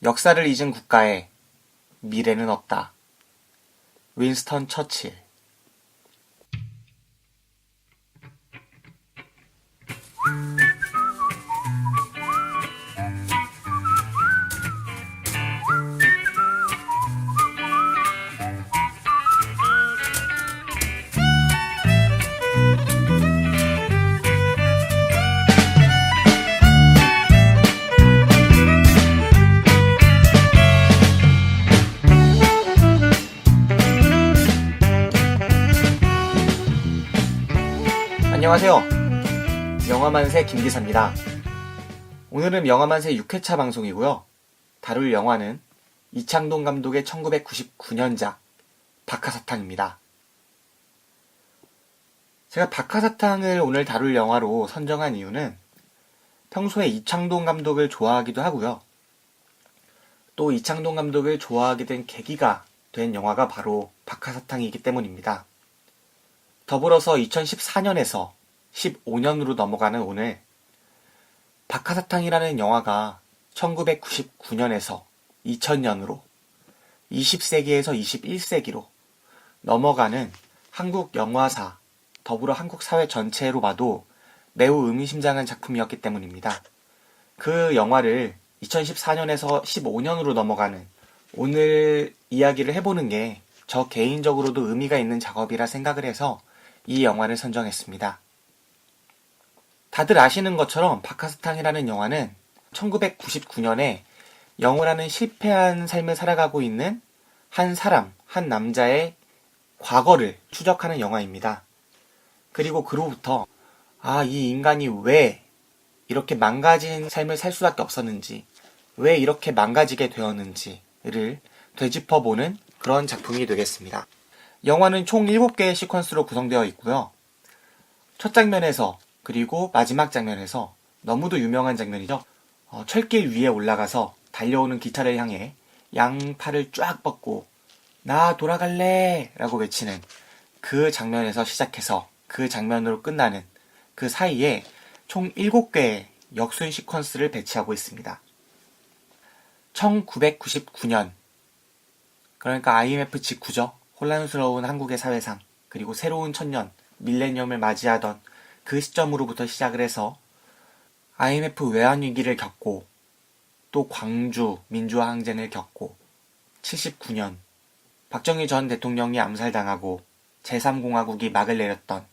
역사를 잊은 국가에 미래는 없다. 윈스턴 처칠. 안녕하세요. 영화만세 김기사입니다. 오늘은 영화만세 6회차 방송이고요. 다룰 영화는 이창동 감독의 1999년작 박하사탕입니다. 제가 박하사탕을 오늘 다룰 영화로 선정한 이유는 평소에 이창동 감독을 좋아하기도 하고요. 또 이창동 감독을 좋아하게 된 계기가 된 영화가 바로 박하사탕이기 때문입니다. 더불어서 2014년에서 15년으로 넘어가는 오늘, 박하사탕이라는 영화가 1999년에서 2000년으로 20세기에서 21세기로 넘어가는 한국 영화사, 더불어 한국 사회 전체로 봐도 매우 의미심장한 작품이었기 때문입니다. 그 영화를 2014년에서 15년으로 넘어가는 오늘 이야기를 해보는 게 저 개인적으로도 의미가 있는 작업이라 생각을 해서 이 영화를 선정했습니다. 다들 아시는 것처럼 박하사탕이라는 영화는 1999년에 영우라는 실패한 삶을 살아가고 있는 한 사람, 한 남자의 과거를 추적하는 영화입니다. 그리고 그로부터 이 인간이 왜 이렇게 망가진 삶을 살 수밖에 없었는지, 왜 이렇게 망가지게 되었는지를 되짚어보는 그런 작품이 되겠습니다. 영화는 총 7개의 시퀀스로 구성되어 있고요. 첫 장면에서 그리고 마지막 장면에서 너무도 유명한 장면이죠. 철길 위에 올라가서 달려오는 기차를 향해 양팔을 쫙 뻗고 나 돌아갈래 라고 외치는 그 장면에서 시작해서 그 장면으로 끝나는 그 사이에 총 7개의 역순 시퀀스를 배치하고 있습니다. 1999년, 그러니까 IMF 직후죠. 혼란스러운 한국의 사회상, 그리고 새로운 천년, 밀레니엄을 맞이하던 그 시점으로부터 시작을 해서 IMF 외환위기를 겪고 또 광주 민주화 항쟁을 겪고 79년 박정희 전 대통령이 암살당하고 제3공화국이 막을 내렸던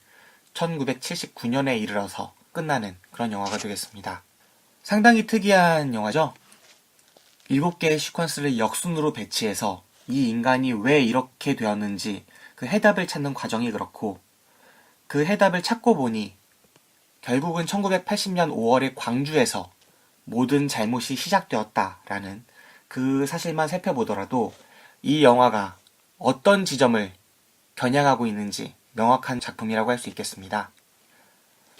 1979년에 이르러서 끝나는 그런 영화가 되겠습니다. 상당히 특이한 영화죠. 7개의 시퀀스를 역순으로 배치해서 이 인간이 왜 이렇게 되었는지 그 해답을 찾는 과정이 그렇고, 그 해답을 찾고 보니 결국은 1980년 5월의 광주에서 모든 잘못이 시작되었다라는 그 사실만 살펴보더라도 이 영화가 어떤 지점을 겨냥하고 있는지 명확한 작품이라고 할 수 있겠습니다.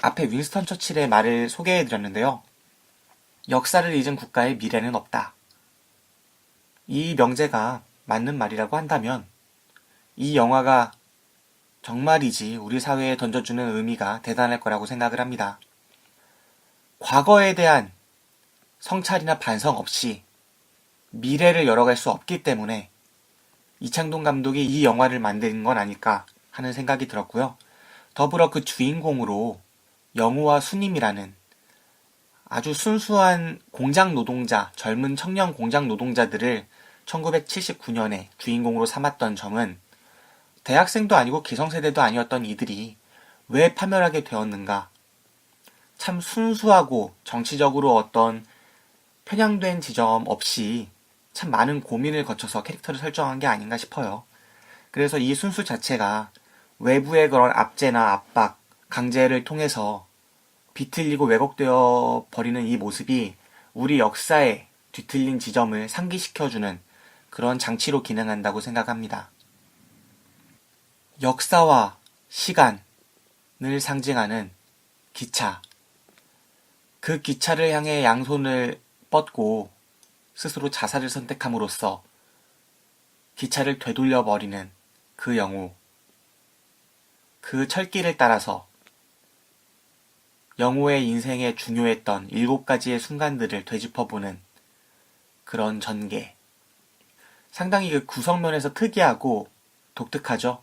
앞에 윈스턴 처칠의 말을 소개해드렸는데요. 역사를 잊은 국가의 미래는 없다. 이 명제가 맞는 말이라고 한다면 이 영화가 정말이지 우리 사회에 던져주는 의미가 대단할 거라고 생각을 합니다. 과거에 대한 성찰이나 반성 없이 미래를 열어갈 수 없기 때문에 이창동 감독이 이 영화를 만든 건 아닐까 하는 생각이 들었고요. 더불어 그 주인공으로 영우와 수님이라는 아주 순수한 공장 노동자, 젊은 청년 공장 노동자들을 1979년에 주인공으로 삼았던 점은 대학생도 아니고 기성세대도 아니었던 이들이 왜 파멸하게 되었는가, 참 순수하고 정치적으로 어떤 편향된 지점 없이 참 많은 고민을 거쳐서 캐릭터를 설정한 게 아닌가 싶어요. 그래서 이 순수 자체가 외부의 그런 압제나 압박, 강제를 통해서 비틀리고 왜곡되어 버리는 이 모습이 우리 역사에 뒤틀린 지점을 상기시켜주는 그런 장치로 기능한다고 생각합니다. 역사와 시간을 상징하는 기차. 그 기차를 향해 양손을 뻗고 스스로 자살을 선택함으로써 기차를 되돌려버리는 그 영우. 그 철길을 따라서 영우의 인생에 중요했던 7가지의 순간들을 되짚어보는 그런 전개. 상당히 그 구성면에서 특이하고 독특하죠.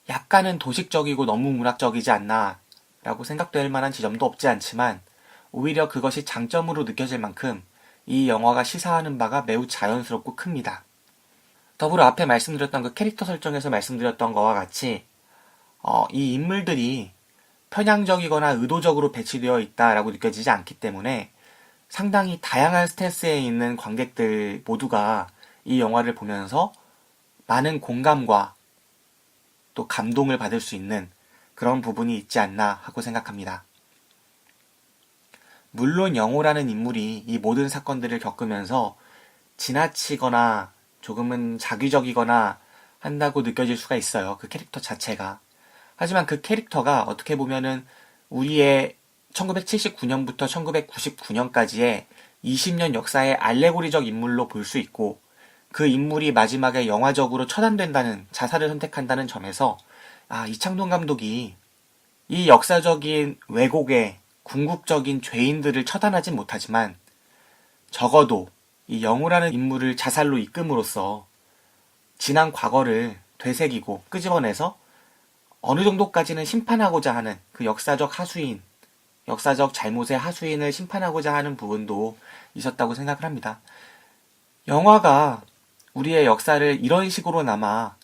약간은 도식적이고 너무 문학적이지 않나 라고 생각될 만한 지점도 없지 않지만 오히려 그것이 장점으로 느껴질 만큼 이 영화가 시사하는 바가 매우 자연스럽고 큽니다. 더불어 앞에 말씀드렸던 그 캐릭터 설정에서 말씀드렸던 것과 같이 이 인물들이 편향적이거나 의도적으로 배치되어 있다라고 느껴지지 않기 때문에 상당히 다양한 스탠스에 있는 관객들 모두가 이 영화를 보면서 많은 공감과 또 감동을 받을 수 있는 그런 부분이 있지 않나 하고 생각합니다. 물론 영호라는 인물이 이 모든 사건들을 겪으면서 지나치거나 조금은 자기적이거나 한다고 느껴질 수가 있어요. 그 캐릭터 자체가. 하지만 그 캐릭터가 어떻게 보면은 우리의 1979년부터 1999년까지의 20년 역사의 알레고리적 인물로 볼 수 있고 그 인물이 마지막에 영화적으로 처단된다는 자살을 선택한다는 점에서 이창동 감독이 이 역사적인 왜곡의 궁극적인 죄인들을 처단하진 못하지만 적어도 이 영우라는 인물을 자살로 이끔으로써 지난 과거를 되새기고 끄집어내서 어느 정도까지는 심판하고자 하는 그 역사적 하수인, 역사적 잘못의 하수인을 심판하고자 하는 부분도 있었다고 생각을 합니다. 영화가 우리의 역사를 이런 식으로나마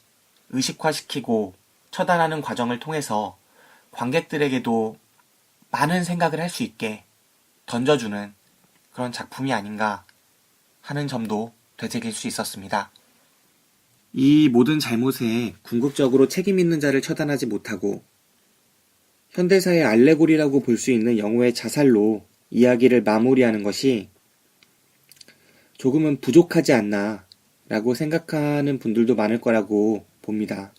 의식화시키고 처단하는 과정을 통해서 관객들에게도 많은 생각을 할 수 있게 던져주는 그런 작품이 아닌가 하는 점도 되새길 수 있었습니다. 이 모든 잘못에 궁극적으로 책임 있는 자를 처단하지 못하고 현대사의 알레고리라고 볼 수 있는 영호의 자살로 이야기를 마무리하는 것이 조금은 부족하지 않나 라고 생각하는 분들도 많을 거라고 봅니다.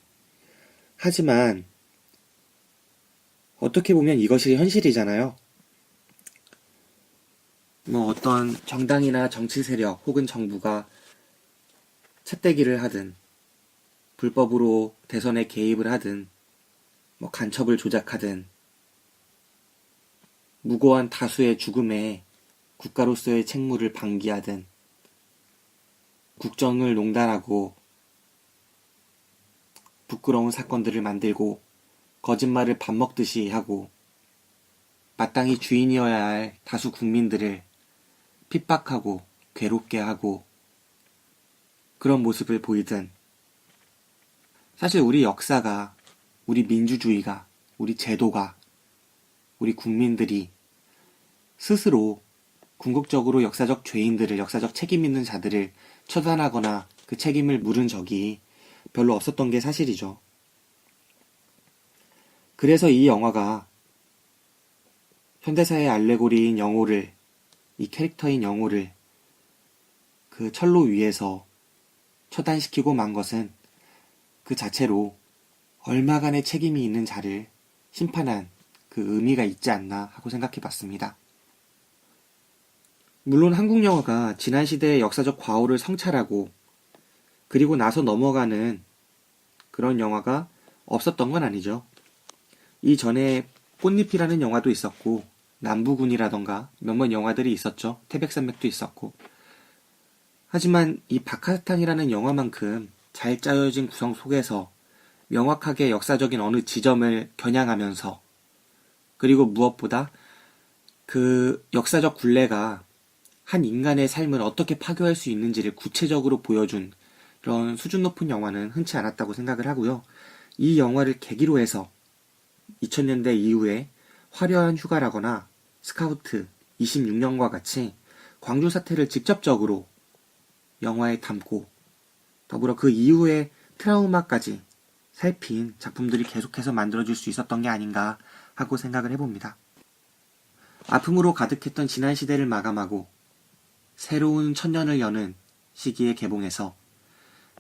하지만 어떻게 보면 이것이 현실이잖아요. 어떤 정당이나 정치 세력 혹은 정부가 찻대기를 하든 불법으로 대선에 개입을 하든 간첩을 조작하든 무고한 다수의 죽음에 국가로서의 책무를 방기하든 국정을 농단하고 부끄러운 사건들을 만들고 거짓말을 밥 먹듯이 하고 마땅히 주인이어야 할 다수 국민들을 핍박하고 괴롭게 하고 그런 모습을 보이든 사실 우리 역사가, 우리 민주주의가, 우리 제도가, 우리 국민들이 스스로 궁극적으로 역사적 죄인들을, 역사적 책임 있는 자들을 처단하거나 그 책임을 물은 적이 별로 없었던 게 사실이죠. 그래서 이 영화가 현대사의 알레고리인 영호를, 이 캐릭터인 영호를 그 철로 위에서 처단시키고 만 것은 그 자체로 얼마간의 책임이 있는 자를 심판한 그 의미가 있지 않나 하고 생각해 봤습니다. 물론 한국 영화가 지난 시대의 역사적 과오를 성찰하고 그리고 나서 넘어가는 그런 영화가 없었던 건 아니죠. 이전에 꽃잎이라는 영화도 있었고 남부군이라던가 몇몇 영화들이 있었죠. 태백산맥도 있었고. 하지만 이 박하스탄이라는 영화만큼 잘 짜여진 구성 속에서 명확하게 역사적인 어느 지점을 겨냥하면서 그리고 무엇보다 그 역사적 굴레가 한 인간의 삶을 어떻게 파괴할 수 있는지를 구체적으로 보여준 그런 수준 높은 영화는 흔치 않았다고 생각을 하고요. 이 영화를 계기로 해서 2000년대 이후에 화려한 휴가라거나 스카우트 26년과 같이 광주 사태를 직접적으로 영화에 담고 더불어 그 이후의 트라우마까지 살핀 작품들이 계속해서 만들어질 수 있었던 게 아닌가 하고 생각을 해봅니다. 아픔으로 가득했던 지난 시대를 마감하고 새로운 천년을 여는 시기에 개봉해서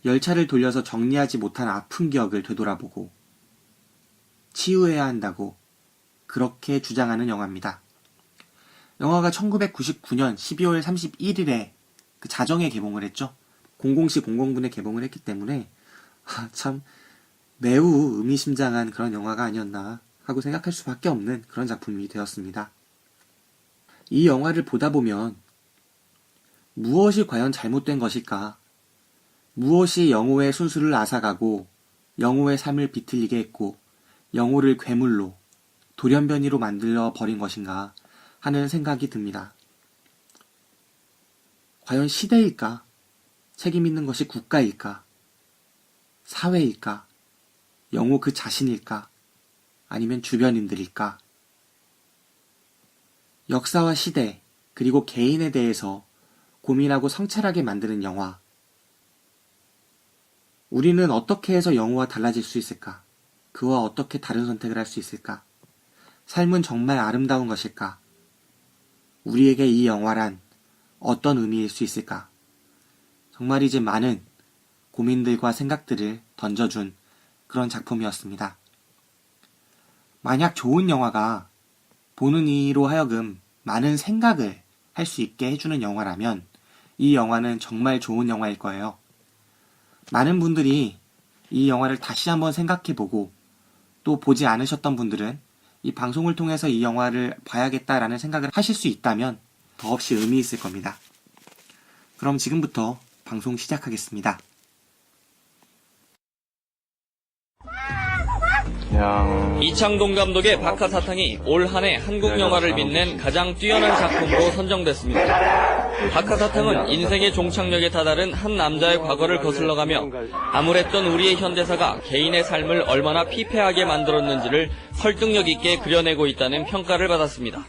열차를 돌려서 정리하지 못한 아픈 기억을 되돌아보고 치유해야 한다고 그렇게 주장하는 영화입니다. 영화가 1999년 12월 31일에 그 자정에 개봉을 했죠. 00시 00분에 개봉을 했기 때문에 참 매우 의미심장한 그런 영화가 아니었나 하고 생각할 수밖에 없는 그런 작품이 되었습니다. 이 영화를 보다 보면 무엇이 과연 잘못된 것일까? 무엇이 영호의 순수를 앗아가고 영호의 삶을 비틀리게 했고 영호를 괴물로 돌연변이로 만들어 버린 것인가 하는 생각이 듭니다. 과연 시대일까? 책임 있는 것이 국가일까? 사회일까? 영호 그 자신일까? 아니면 주변인들일까? 역사와 시대, 그리고 개인에 대해서 고민하고 성찰하게 만드는 영화. 우리는 어떻게 해서 영호와 달라질 수 있을까? 그와 어떻게 다른 선택을 할 수 있을까? 삶은 정말 아름다운 것일까? 우리에게 이 영화란 어떤 의미일 수 있을까? 정말이지 많은 고민들과 생각들을 던져준 그런 작품이었습니다. 만약 좋은 영화가 보는 이로 하여금 많은 생각을 할 수 있게 해주는 영화라면 이 영화는 정말 좋은 영화일 거예요. 많은 분들이 이 영화를 다시 한번 생각해보고 또 보지 않으셨던 분들은 이 방송을 통해서 이 영화를 봐야겠다라는 생각을 하실 수 있다면 더없이 의미 있을 겁니다. 그럼 지금부터 방송 시작하겠습니다. 이창동 감독의 박하사탕이 올 한 해 한국 영화를 빛낸 가장 뛰어난 작품으로 선정됐습니다. 박하사탕은 인생의 종착역에 다다른 한 남자의 과거를 거슬러가며 암울했던 우리의 현대사가 개인의 삶을 얼마나 피폐하게 만들었는지를 설득력 있게 그려내고 있다는 평가를 받았습니다.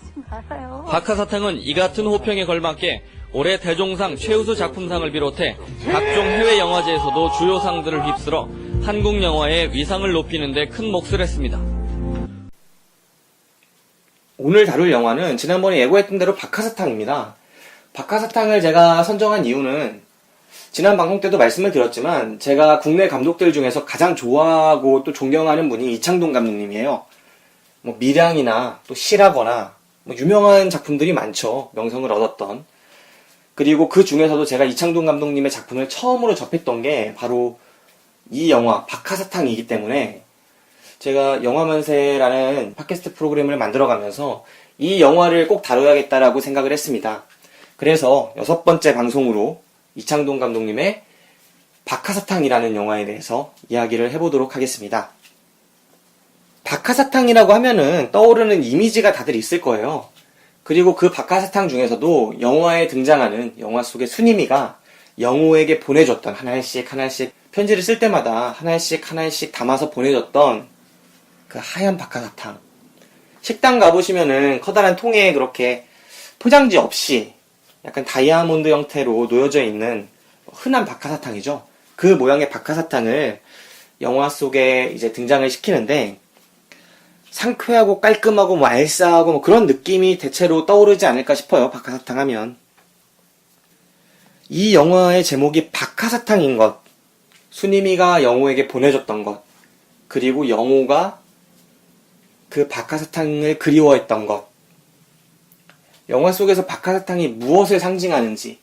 박하사탕은 이 같은 호평에 걸맞게 올해 대종상 최우수 작품상을 비롯해 각종 해외 영화제에서도 주요 상들을 휩쓸어 한국 영화의 위상을 높이는 데 큰 몫을 했습니다. 오늘 다룰 영화는 지난번에 예고했던 대로 박하사탕입니다. 박하사탕을 제가 선정한 이유는 지난 방송 때도 말씀을 드렸지만 제가 국내 감독들 중에서 가장 좋아하고 또 존경하는 분이 이창동 감독님이에요. 밀양이나 또 시라거나 유명한 작품들이 많죠. 명성을 얻었던. 그리고 그 중에서도 제가 이창동 감독님의 작품을 처음으로 접했던 게 바로 이 영화 박하사탕이기 때문에 제가 영화만세라는 팟캐스트 프로그램을 만들어가면서 이 영화를 꼭 다뤄야겠다라고 생각을 했습니다. 그래서 6번째 방송으로 이창동 감독님의 박하사탕이라는 영화에 대해서 이야기를 해보도록 하겠습니다. 박하사탕이라고 하면은 떠오르는 이미지가 다들 있을 거예요. 그리고 그 박하사탕 중에서도 영화에 등장하는 영화 속의 순임이가 영호에게 보내줬던 하나씩 편지를 쓸 때마다 하나씩 담아서 보내줬던 그 하얀 박하사탕. 식당 가보시면은 커다란 통에 그렇게 포장지 없이 약간 다이아몬드 형태로 놓여져 있는 흔한 박하사탕이죠. 그 모양의 박하사탕을 영화 속에 이제 등장을 시키는데 상쾌하고 깔끔하고 알싸하고 그런 느낌이 대체로 떠오르지 않을까 싶어요. 박하사탕 하면. 이 영화의 제목이 박하사탕인 것, 순임이가 영호에게 보내줬던 것, 그리고 영호가 그 박하사탕을 그리워했던 것, 영화 속에서 박하사탕이 무엇을 상징하는지,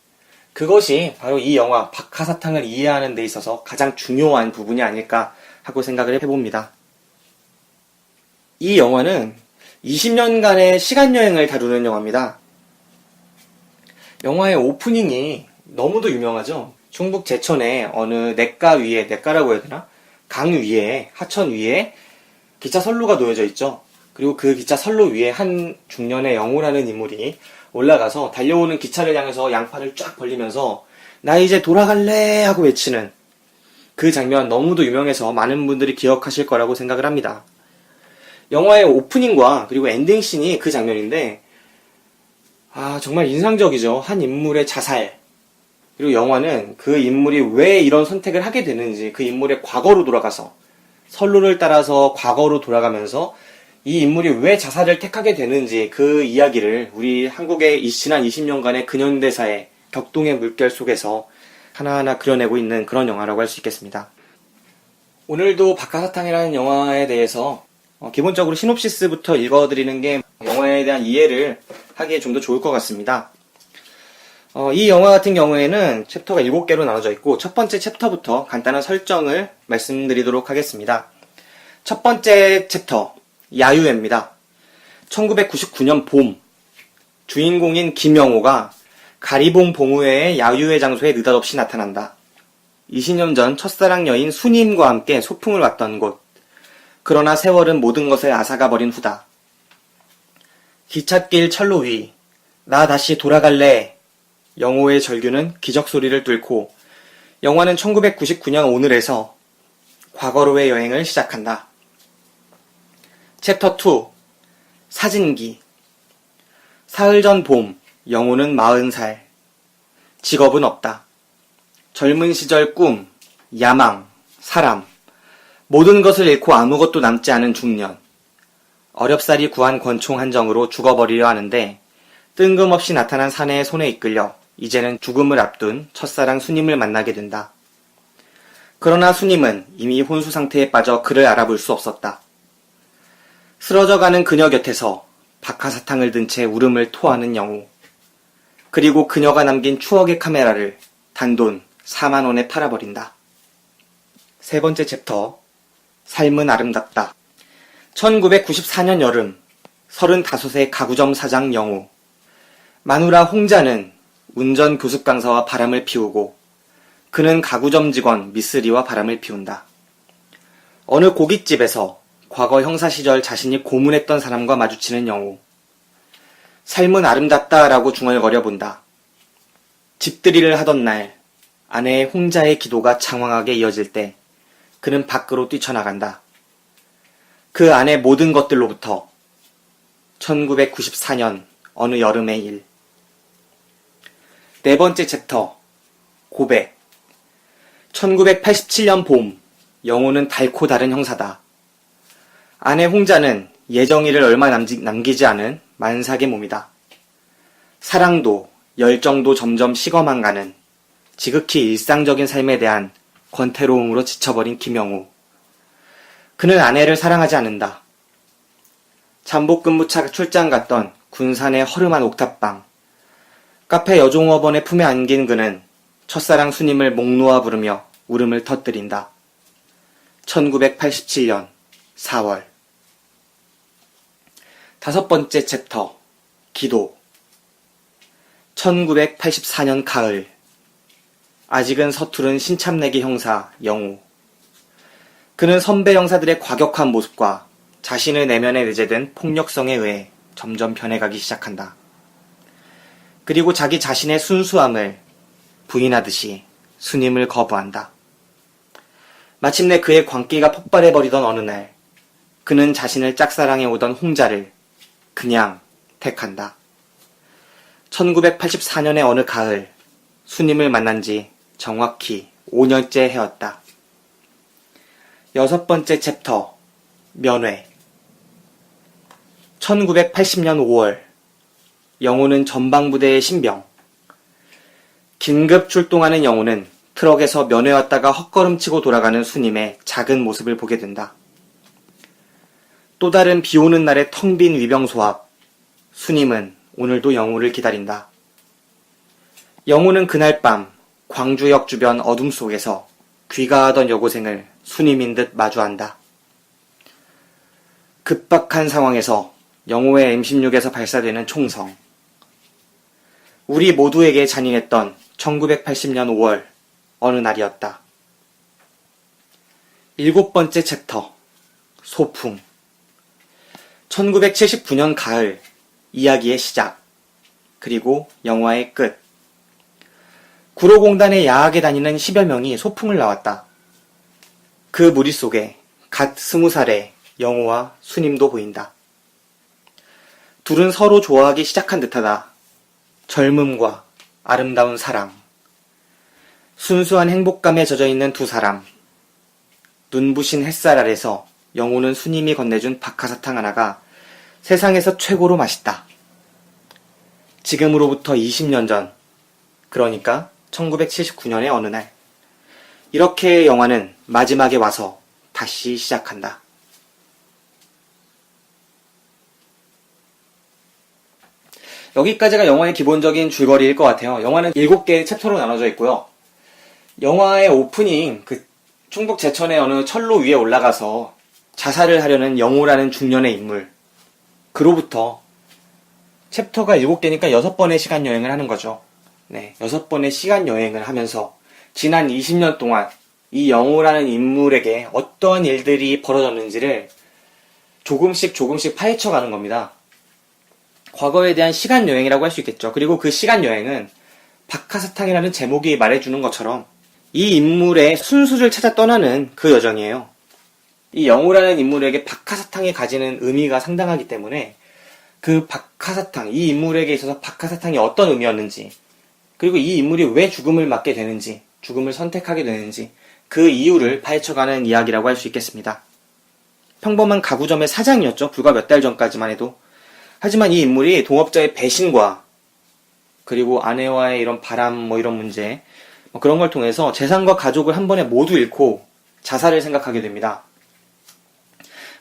그것이 바로 이 영화 박하사탕을 이해하는 데 있어서 가장 중요한 부분이 아닐까 하고 생각을 해봅니다. 이 영화는 20년간의 시간여행을 다루는 영화입니다. 영화의 오프닝이 너무도 유명하죠. 충북 제천의 어느 냇가라고 해야 되나? 강 위에, 하천 위에 기차 선로가 놓여져 있죠. 그리고 그 기차 선로 위에 한 중년의 영호라는 인물이 올라가서 달려오는 기차를 향해서 양팔을 쫙 벌리면서 나 이제 돌아갈래 하고 외치는 그 장면 너무도 유명해서 많은 분들이 기억하실 거라고 생각을 합니다. 영화의 오프닝과 그리고 엔딩씬이 그 장면인데 정말 인상적이죠. 한 인물의 자살. 그리고 영화는 그 인물이 왜 이런 선택을 하게 되는지 그 인물의 과거로 돌아가서 선로를 따라서 과거로 돌아가면서 이 인물이 왜 자살을 택하게 되는지 그 이야기를 우리 한국의 지난 20년간의 근현대사의 격동의 물결 속에서 하나하나 그려내고 있는 그런 영화라고 할 수 있겠습니다. 오늘도 박하사탕이라는 영화에 대해서 기본적으로 시놉시스부터 읽어드리는 게 영화에 대한 이해를 하기에 좀 더 좋을 것 같습니다. 이 영화 같은 경우에는 챕터가 7개로 나눠져 있고 첫 번째 챕터부터 간단한 설정을 말씀드리도록 하겠습니다. 첫 번째 챕터, 야유회입니다. 1999년 봄, 주인공인 김영호가 가리봉 봉우회의 야유회 장소에 느닷없이 나타난다. 20년 전 첫사랑 여인 수님과 함께 소풍을 왔던 곳. 그러나 세월은 모든 것을 앗아가 버린 후다. 기찻길 철로 위. 나 다시 돌아갈래. 영호의 절규는 기적소리를 뚫고 영화는 1999년 오늘에서 과거로의 여행을 시작한다. 챕터 2. 사진기. 사흘 전 봄, 영호는 40살. 직업은 없다. 젊은 시절 꿈, 야망, 사람, 모든 것을 잃고 아무것도 남지 않은 중년. 어렵사리 구한 권총 한정으로 죽어버리려 하는데 뜬금없이 나타난 사내의 손에 이끌려 이제는 죽음을 앞둔 첫사랑 수님을 만나게 된다. 그러나 수님은 이미 혼수 상태에 빠져 그를 알아볼 수 없었다. 쓰러져가는 그녀 곁에서 박하사탕을 든 채 울음을 토하는 영호. 그리고 그녀가 남긴 추억의 카메라를 단돈 4만 원에 팔아버린다. 세 번째 챕터. 삶은 아름답다. 1994년 여름 35세 가구점 사장 영호. 마누라 홍자는 운전 교습 강사와 바람을 피우고 그는 가구점 직원 미쓰리와 바람을 피운다. 어느 고깃집에서 과거 형사 시절 자신이 고문했던 사람과 마주치는 영호. 삶은 아름답다라고 중얼거려 본다. 집들이를 하던 날 아내의 홍자의 기도가 장황하게 이어질 때 그는 밖으로 뛰쳐나간다. 그 안의 모든 것들로부터 1994년 어느 여름의 일. 네 번째 챕터. 고백. 1987년 봄, 영호는 달코 다른 형사다. 아내 홍자는 예정일을 얼마 남기지 않은 만삭의 몸이다. 사랑도 열정도 점점 식어만 가는 지극히 일상적인 삶에 대한 권태로움으로 지쳐버린 김영호. 그는 아내를 사랑하지 않는다. 잠복근무차 출장 갔던 군산의 허름한 옥탑방. 카페 여종업원의 품에 안긴 그는 첫사랑 수님을 목 놓아 부르며 울음을 터뜨린다. 1987년 4월. 다섯 번째 챕터. 기도. 1984년 가을. 아직은 서투른 신참내기 형사 영호. 그는 선배 형사들의 과격한 모습과 자신의 내면에 내재된 폭력성에 의해 점점 변해가기 시작한다. 그리고 자기 자신의 순수함을 부인하듯이 수님을 거부한다. 마침내 그의 광기가 폭발해버리던 어느 날 그는 자신을 짝사랑해오던 홍자를 그냥 택한다. 1984년의 어느 가을 수님을 만난 지 정확히 5년째 해였다. 여섯 번째 챕터. 면회. 1980년 5월 영호는 전방부대의 신병. 긴급 출동하는 영호는 트럭에서 면회 왔다가 헛걸음치고 돌아가는 수님의 작은 모습을 보게 된다. 또 다른 비오는 날의 텅 빈 위병소 앞. 수님은 오늘도 영호를 기다린다. 영호는 그날 밤 광주역 주변 어둠 속에서 귀가하던 여고생을 수님인 듯 마주한다. 급박한 상황에서 영호의 M16에서 발사되는 총성. 우리 모두에게 잔인했던 1980년 5월 어느 날이었다. 일곱 번째 챕터. 소풍. 1979년 가을. 이야기의 시작. 그리고 영화의 끝. 구로공단에 야하게 다니는 10여 명이 소풍을 나왔다. 그 무리 속에 갓 20살의 영호와 수님도 보인다. 둘은 서로 좋아하기 시작한 듯하다. 젊음과 아름다운 사랑. 순수한 행복감에 젖어있는 두 사람. 눈부신 햇살 아래서 영호는 수님이 건네준 박하사탕 하나가 세상에서 최고로 맛있다. 지금으로부터 20년 전, 그러니까 1979년의 어느 날, 이렇게 영화는 마지막에 와서 다시 시작한다. 여기까지가 영화의 기본적인 줄거리일 것 같아요. 영화는 7개의 챕터로 나눠져 있고요. 영화의 오프닝, 충북 제천의 어느 철로 위에 올라가서 자살을 하려는 영호라는 중년의 인물, 그로부터 챕터가 7개니까 6번의 시간 여행을 하는 거죠. 네, 6번의 시간 여행을 하면서 지난 20년 동안 이 영호라는 인물에게 어떠한 일들이 벌어졌는지를 조금씩 파헤쳐 가는 겁니다. 과거에 대한 시간 여행이라고 할 수 있겠죠. 그리고 그 시간 여행은 박하사탕이라는 제목이 말해주는 것처럼 이 인물의 순수를 찾아 떠나는 그 여정이에요. 이 영호라는 인물에게 박하사탕이 가지는 의미가 상당하기 때문에 그 박하사탕, 이 인물에게 있어서 박하사탕이 어떤 의미였는지, 그리고 이 인물이 왜 죽음을 맞게 되는지, 죽음을 선택하게 되는지 그 이유를 파헤쳐가는 이야기라고 할 수 있겠습니다. 평범한 가구점의 사장이었죠. 불과 몇 달 전까지만 해도. 하지만 이 인물이 동업자의 배신과 그리고 아내와의 이런 바람 이런 문제 그런 걸 통해서 재산과 가족을 한 번에 모두 잃고 자살을 생각하게 됩니다.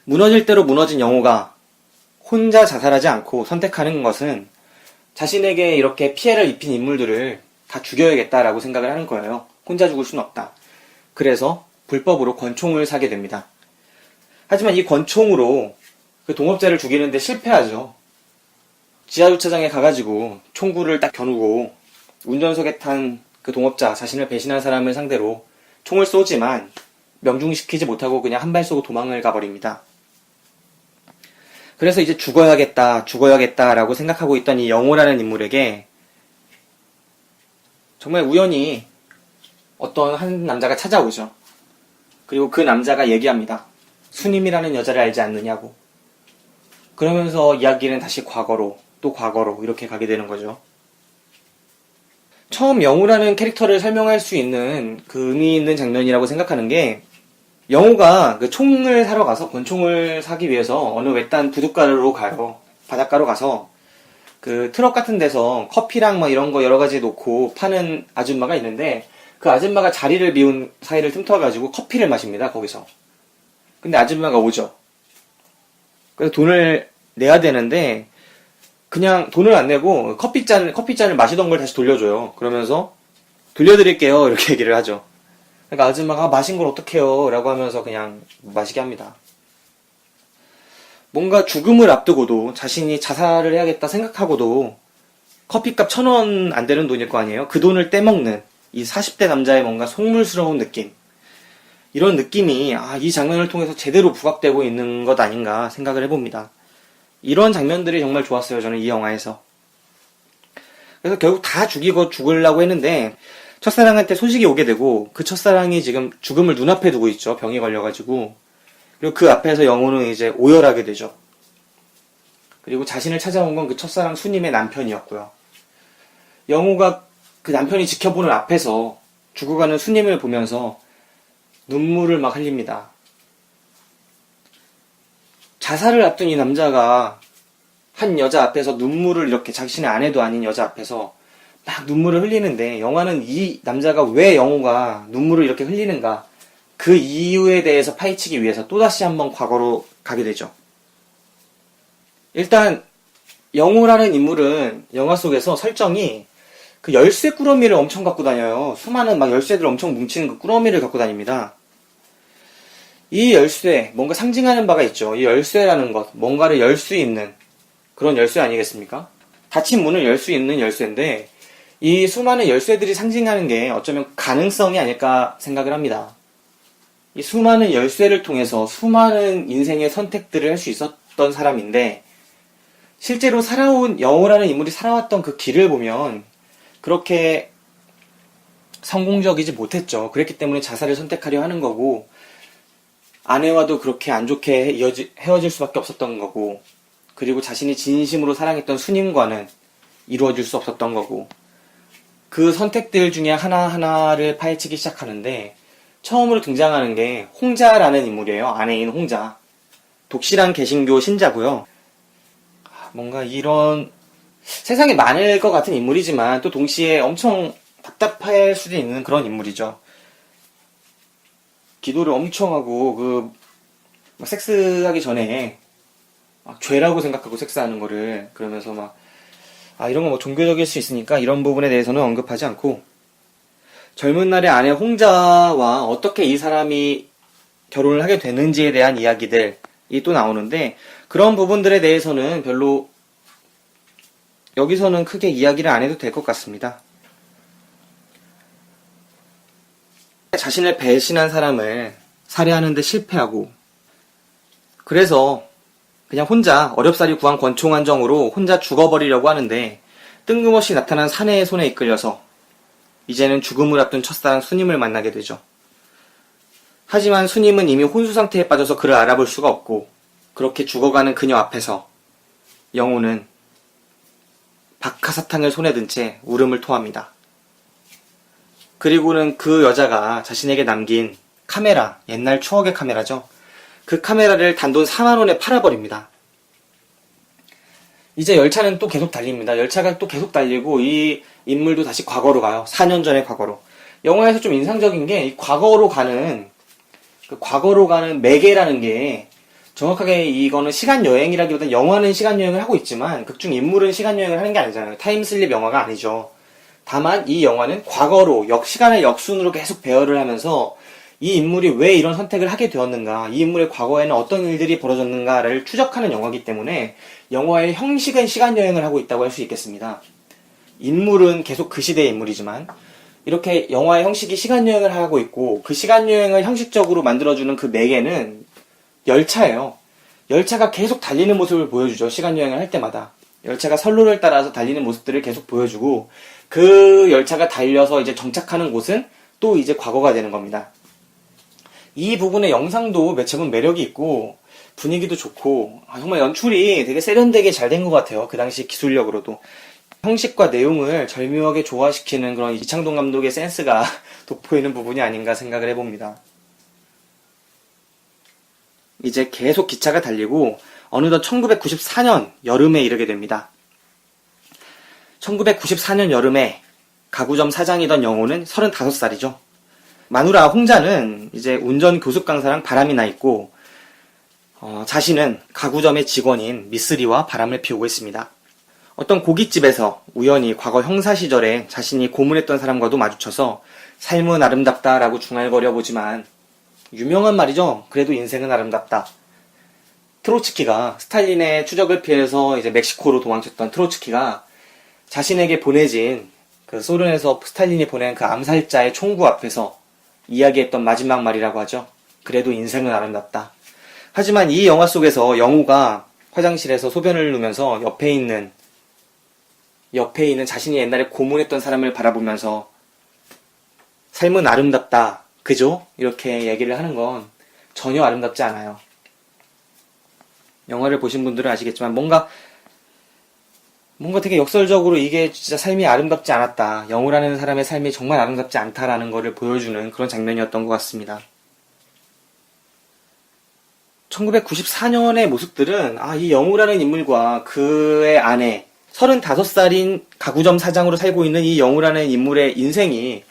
무너질 대로 무너진 영호가 혼자 자살하지 않고 선택하는 것은 자신에게 이렇게 피해를 입힌 인물들을 다 죽여야겠다라고 생각을 하는 거예요. 혼자 죽을 수는 없다. 그래서 불법으로 권총을 사게 됩니다. 하지만 이 권총으로 그 동업자를 죽이는데 실패하죠. 지하주차장에 가가지고 총구를 딱 겨누고 운전석에 탄 그 동업자, 자신을 배신한 사람을 상대로 총을 쏘지만 명중시키지 못하고 그냥 한 발 쏘고 도망을 가버립니다. 그래서 이제 죽어야겠다라고 생각하고 있던 이 영호라는 인물에게 정말 우연히 어떤 한 남자가 찾아오죠. 그리고 그 남자가 얘기합니다. 수님이라는 여자를 알지 않느냐고. 그러면서 이야기는 다시 과거로, 또 과거로 이렇게 가게 되는 거죠. 처음 영호라는 캐릭터를 설명할 수 있는 그 의미 있는 장면이라고 생각하는 게 영호가 그 총을 사러 가서 권총을 사기 위해서 어느 외딴 부둣가로 가요. 바닷가로 가서 그 트럭 같은 데서 커피랑 이런 거 여러 가지 놓고 파는 아줌마가 있는데 그 아줌마가 자리를 비운 사이를 틈터가지고 커피를 마십니다. 거기서. 근데 아줌마가 오죠. 그래서 돈을 내야 되는데 그냥 돈을 안 내고 커피잔을 마시던 걸 다시 돌려줘요. 그러면서 돌려드릴게요. 이렇게 얘기를 하죠. 그러니까 아줌마가 마신 걸 어떡해요? 라고 하면서 그냥 마시게 합니다. 뭔가 죽음을 앞두고도 자신이 자살을 해야겠다 생각하고도 커피값 1,000원 안 되는 돈일 거 아니에요? 그 돈을 떼먹는 이 40대 남자의 뭔가 속물스러운 느낌. 이런 느낌이 이 장면을 통해서 제대로 부각되고 있는 것 아닌가 생각을 해봅니다. 이런 장면들이 정말 좋았어요. 저는 이 영화에서. 그래서 결국 다 죽으려고 했는데 첫사랑한테 소식이 오게 되고 그 첫사랑이 지금 죽음을 눈앞에 두고 있죠. 병이 걸려가지고. 그리고 그 앞에서 영호는 이제 오열하게 되죠. 그리고 자신을 찾아온 건 그 첫사랑 수님의 남편이었고요. 영호가 그 남편이 지켜보는 앞에서 죽어가는 수님을 보면서 눈물을 막 흘립니다. 자살을 앞둔 이 남자가 한 여자 앞에서 눈물을 이렇게 자신의 아내도 아닌 여자 앞에서 막 눈물을 흘리는데 영화는 이 남자가 왜 영호가 눈물을 이렇게 흘리는가 그 이유에 대해서 파헤치기 위해서 또다시 한번 과거로 가게 되죠. 일단 영호라는 인물은 영화 속에서 설정이 그 열쇠 꾸러미를 엄청 갖고 다녀요. 수많은 열쇠들 엄청 뭉치는 그 꾸러미를 갖고 다닙니다. 이 열쇠, 뭔가 상징하는 바가 있죠. 이 열쇠라는 것, 뭔가를 열 수 있는 그런 열쇠 아니겠습니까? 닫힌 문을 열 수 있는 열쇠인데 이 수많은 열쇠들이 상징하는 게 어쩌면 가능성이 아닐까 생각을 합니다. 이 수많은 열쇠를 통해서 수많은 인생의 선택들을 할 수 있었던 사람인데 실제로 살아온 영호라는 인물이 살아왔던 그 길을 보면 그렇게 성공적이지 못했죠. 그랬기 때문에 자살을 선택하려 하는 거고 아내와도 그렇게 안 좋게 헤어질 수밖에 없었던 거고 그리고 자신이 진심으로 사랑했던 수님과는 이루어질 수 없었던 거고 그 선택들 중에 하나하나를 파헤치기 시작하는데 처음으로 등장하는 게 홍자라는 인물이에요. 아내인 홍자. 독실한 개신교 신자고요. 뭔가 이런 세상에 많을 것 같은 인물이지만 또 동시에 엄청 답답할 수도 있는 그런 인물이죠. 기도를 엄청 하고 섹스하기 전에 죄라고 생각하고 섹스하는 거를 그러면서 이런 거 종교적일 수 있으니까 이런 부분에 대해서는 언급하지 않고 젊은 날의 아내 홍자와 어떻게 이 사람이 결혼을 하게 되는지에 대한 이야기들이 또 나오는데 그런 부분들에 대해서는 별로 여기서는 크게 이야기를 안 해도 될 것 같습니다. 자신을 배신한 사람을 살해하는데 실패하고, 그래서 그냥 혼자 어렵사리 구한 권총 한정으로 혼자 죽어버리려고 하는데 뜬금없이 나타난 사내의 손에 이끌려서 이제는 죽음을 앞둔 첫사랑 수님을 만나게 되죠. 하지만 수님은 이미 혼수 상태에 빠져서 그를 알아볼 수가 없고, 그렇게 죽어가는 그녀 앞에서 영호는 박하사탕을 손에 든 채 울음을 토합니다. 그리고는 그 여자가 자신에게 남긴 카메라, 옛날 추억의 카메라죠. 그 카메라를 단돈 4만 원에 팔아버립니다. 이제 열차는 또 계속 달립니다. 열차가 또 계속 달리고 이 인물도 다시 과거로 가요. 4년 전의 과거로. 영화에서 좀 인상적인 게 이 과거로 가는 매개라는 게 정확하게 이거는 시간여행이라기보다는 영화는 시간여행을 하고 있지만 극중 인물은 시간여행을 하는 게 아니잖아요. 타임슬립 영화가 아니죠. 다만 이 영화는 과거로 시간의 역순으로 계속 배열을 하면서 이 인물이 왜 이런 선택을 하게 되었는가, 이 인물의 과거에는 어떤 일들이 벌어졌는가를 추적하는 영화이기 때문에 영화의 형식은 시간여행을 하고 있다고 할 수 있겠습니다. 인물은 계속 그 시대의 인물이지만 이렇게 영화의 형식이 시간여행을 하고 있고 그 시간여행을 형식적으로 만들어주는 그 매개는 열차예요. 열차가 계속 달리는 모습을 보여주죠. 시간여행을 할 때마다. 열차가 선로를 따라서 달리는 모습들을 계속 보여주고 그 열차가 달려서 이제 정착하는 곳은 또 이제 과거가 되는 겁니다. 이 부분의 영상도 매체분 매력이 있고 분위기도 좋고 정말 연출이 되게 세련되게 잘 된 것 같아요. 그 당시 기술력으로도. 형식과 내용을 절묘하게 조화시키는 그런 이창동 감독의 센스가 돋보이는 부분이 아닌가 생각을 해봅니다. 이제 계속 기차가 달리고 어느덧 1994년 여름에 이르게 됩니다. 1994년 여름에 가구점 사장이던 영호는 35살이죠. 마누라 홍자는 이제 운전 교습 강사랑 바람이 나 있고 자신은 가구점의 직원인 미쓰리와 바람을 피우고 있습니다. 어떤 고깃집에서 우연히 과거 형사 시절에 자신이 고문했던 사람과도 마주쳐서 삶은 아름답다라고 중얼거려 보지만 유명한 말이죠. 그래도 인생은 아름답다. 트로츠키가 스탈린의 추적을 피해서 이제 멕시코로 도망쳤던 트로츠키가 자신에게 보내진 그 소련에서 스탈린이 보낸 그 암살자의 총구 앞에서 이야기했던 마지막 말이라고 하죠. 그래도 인생은 아름답다. 하지만 이 영화 속에서 영호가 화장실에서 소변을 누면서 옆에 있는 자신이 옛날에 고문했던 사람을 바라보면서 삶은 아름답다. 그죠? 이렇게 얘기를 하는 건 전혀 아름답지 않아요. 영화를 보신 분들은 아시겠지만 뭔가 되게 역설적으로 이게 진짜 삶이 아름답지 않았다. 영호라는 사람의 삶이 정말 아름답지 않다라는 것을 보여주는 그런 장면이었던 것 같습니다. 1994년의 모습들은 이 영호라는 인물과 그의 아내 35살인 가구점 사장으로 살고 있는 이 영호라는 인물의 인생이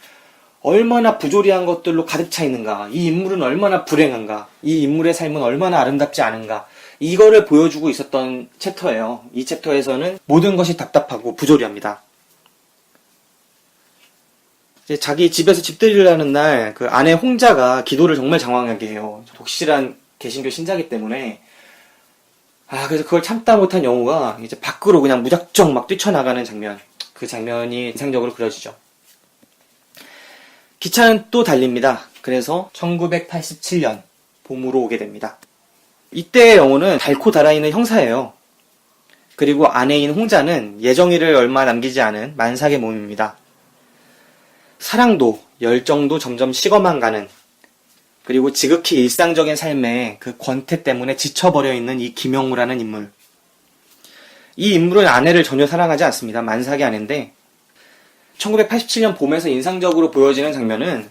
얼마나 부조리한 것들로 가득 차 있는가, 이 인물은 얼마나 불행한가, 이 인물의 삶은 얼마나 아름답지 않은가, 이거를 보여주고 있었던 챕터예요. 이 챕터에서는 모든 것이 답답하고 부조리합니다. 이제 자기 집에서 집들이를 하는 날 그 아내 홍자가 기도를 정말 장황하게 해요. 독실한 개신교 신자이기 때문에 그래서 그걸 참다 못한 영호가 이제 밖으로 그냥 무작정 막 뛰쳐나가는 장면, 그 장면이 인상적으로 그려지죠. 기차는 또 달립니다. 그래서 1987년 봄으로 오게 됩니다. 이때의 영호는 닳고 달아있는 형사예요. 그리고 아내인 홍자는 예정일을 얼마 남기지 않은 만삭의 몸입니다. 사랑도 열정도 점점 식어만 가는, 그리고 지극히 일상적인 삶의 그 권태 때문에 지쳐버려 있는 이 김영우라는 인물. 이 인물은 아내를 전혀 사랑하지 않습니다. 만삭의 아내인데 1987년 봄에서 인상적으로 보여지는 장면은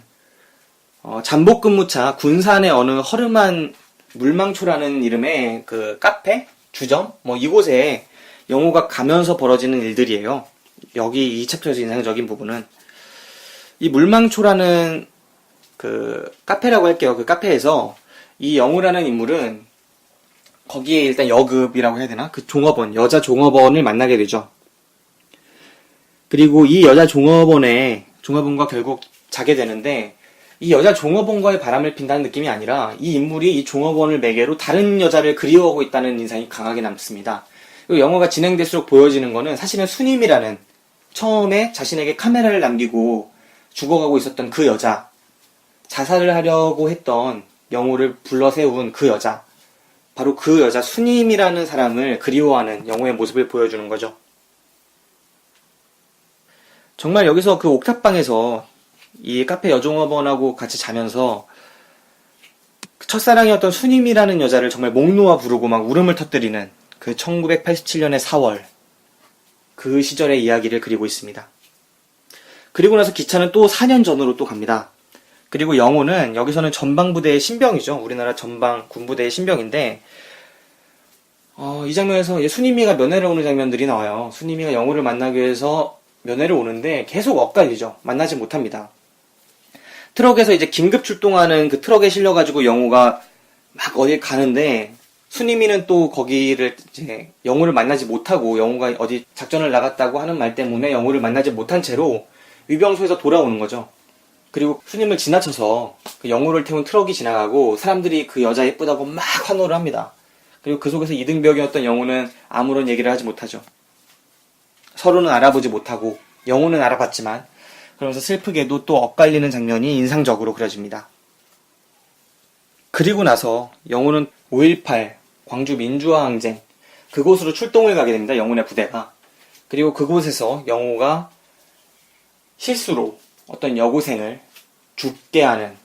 잠복근무차 군산의 어느 허름한 물망초라는 이름의 그 카페? 주점? 이곳에 영호가 가면서 벌어지는 일들이에요. 여기 이 챕터에서 인상적인 부분은 이 물망초라는 그 카페라고 할게요. 그 카페에서 이 영호라는 인물은 거기에 일단 여급이라고 해야 되나? 그 종업원, 여자 종업원을 만나게 되죠. 그리고 이 여자 종업원과 결국 자게 되는데 이 여자 종업원과의 바람을 핀다는 느낌이 아니라 이 인물이 이 종업원을 매개로 다른 여자를 그리워하고 있다는 인상이 강하게 남습니다. 그리고 영화가 진행될수록 보여지는 거는 사실은 수님이라는 처음에 자신에게 카메라를 남기고 죽어가고 있었던 그 여자, 자살을 하려고 했던 영호를 불러세운 그 여자, 바로 그 여자 수님이라는 사람을 그리워하는 영호의 모습을 보여주는 거죠. 정말 여기서 그 옥탑방에서 이 카페 여종업원하고 같이 자면서 첫사랑이었던 수님이라는 여자를 정말 목 놓아 부르고 막 울음을 터뜨리는 그 1987년의 4월, 그 시절의 이야기를 그리고 있습니다. 그리고 나서 기차는 또 4년 전으로 또 갑니다. 그리고 영호는 여기서는 전방부대의 신병이죠. 우리나라 전방 군부대의 신병인데 이 장면에서 수님이가 면회를 오는 장면들이 나와요. 수님이가 영호를 만나기 위해서 면회를 오는데 계속 엇갈리죠. 만나지 못합니다. 트럭에서 이제 긴급 출동하는 그 트럭에 실려가지고 영호가 막 어딜 가는데 수님이는 또 거기를 이제 영호를 만나지 못하고 영호가 어디 작전을 나갔다고 하는 말 때문에 영호를 만나지 못한 채로 위병소에서 돌아오는 거죠. 그리고 수님을 지나쳐서 그 영호를 태운 트럭이 지나가고 사람들이 그 여자 예쁘다고 막 환호를 합니다. 그리고 그 속에서 이등병이었던 영호는 아무런 얘기를 하지 못하죠. 서로는 알아보지 못하고 영호는 알아봤지만 그러면서 슬프게도 또 엇갈리는 장면이 인상적으로 그려집니다. 그리고 나서 영호는 5.18 광주 민주화항쟁 그곳으로 출동을 가게 됩니다. 영혼의 부대가. 그리고 그곳에서 영호가 실수로 어떤 여고생을 죽게 하는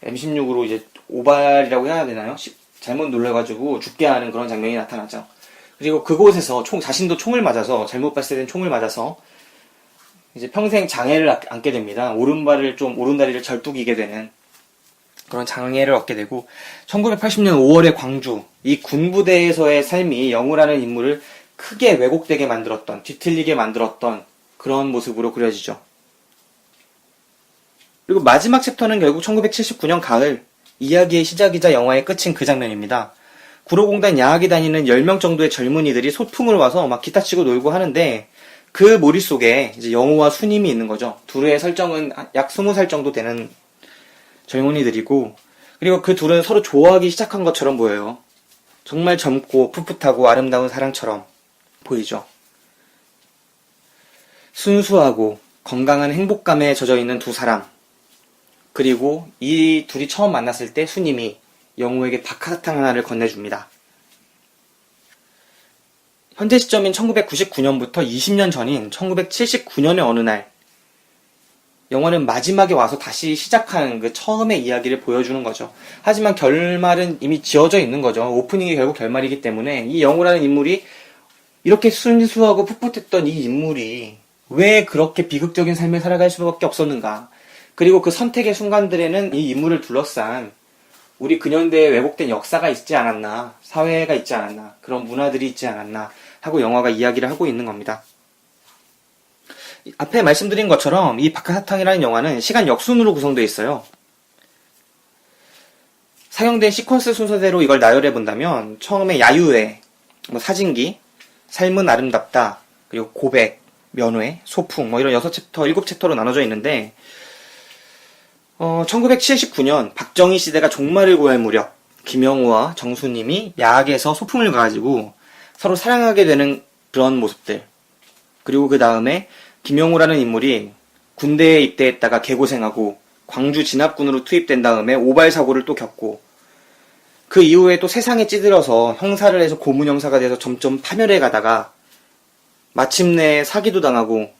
M16으로 이제 오발이라고 해야 되나요? 잘못 눌러가지고 죽게 하는 그런 장면이 나타나죠. 그리고 그곳에서 자신도 총을 맞아서 잘못 발사된 총을 맞아서 이제 평생 장애를 안게 됩니다. 오른다리를 절뚝이게 되는 그런 장애를 얻게 되고 1980년 5월의 광주 이 군부대에서의 삶이 영호라는 인물을 크게 왜곡되게 만들었던 뒤틀리게 만들었던 그런 모습으로 그려지죠. 그리고 마지막 챕터는 결국 1979년 가을 이야기의 시작이자 영화의 끝인 그 장면입니다. 구로공단 야학에 다니는 10명 정도의 젊은이들이 소풍을 와서 막 기타 치고 놀고 하는데 그 머릿속에 이제 영호와 수님이 있는 거죠. 둘의 설정은 약 20살 정도 되는 젊은이들이고 그리고 그 둘은 서로 좋아하기 시작한 것처럼 보여요. 정말 젊고 풋풋하고 아름다운 사랑처럼 보이죠. 순수하고 건강한 행복감에 젖어있는 두 사람. 그리고 이 둘이 처음 만났을 때 수님이 영호에게 박하사탕 하나를 건네줍니다. 현재 시점인 1999년부터 20년 전인 1979년의 어느 날 영화는 마지막에 와서 다시 시작하는 그 처음의 이야기를 보여주는 거죠. 하지만 결말은 이미 지어져 있는 거죠. 오프닝이 결국 결말이기 때문에 이 영호라는 인물이 이렇게 순수하고 풋풋했던 이 인물이 왜 그렇게 비극적인 삶을 살아갈 수밖에 없었는가. 그리고 그 선택의 순간들에는 이 인물을 둘러싼 우리 근현대에 왜곡된 역사가 있지 않았나, 사회가 있지 않았나, 그런 문화들이 있지 않았나 하고 영화가 이야기를 하고 있는 겁니다. 앞에 말씀드린 것처럼 이 박하사탕이라는 영화는 시간 역순으로 구성되어 있어요. 사용된 시퀀스 순서대로 이걸 나열해 본다면 처음에 야유회, 사진기, 삶은 아름답다, 그리고 고백, 면회, 소풍 이런 6챕터, 7챕터로 나눠져 있는데 1979년 박정희 시대가 종말을 구할 무렵 김영우와 정수님이 야학에서 소풍을 가가지고 서로 사랑하게 되는 그런 모습들. 그리고 그 다음에 김영우라는 인물이 군대에 입대했다가 개고생하고 광주 진압군으로 투입된 다음에 오발 사고를 또 겪고 그 이후에 또 세상에 찌들어서 형사를 해서 고문 형사가 돼서 점점 파멸해 가다가 마침내 사기도 당하고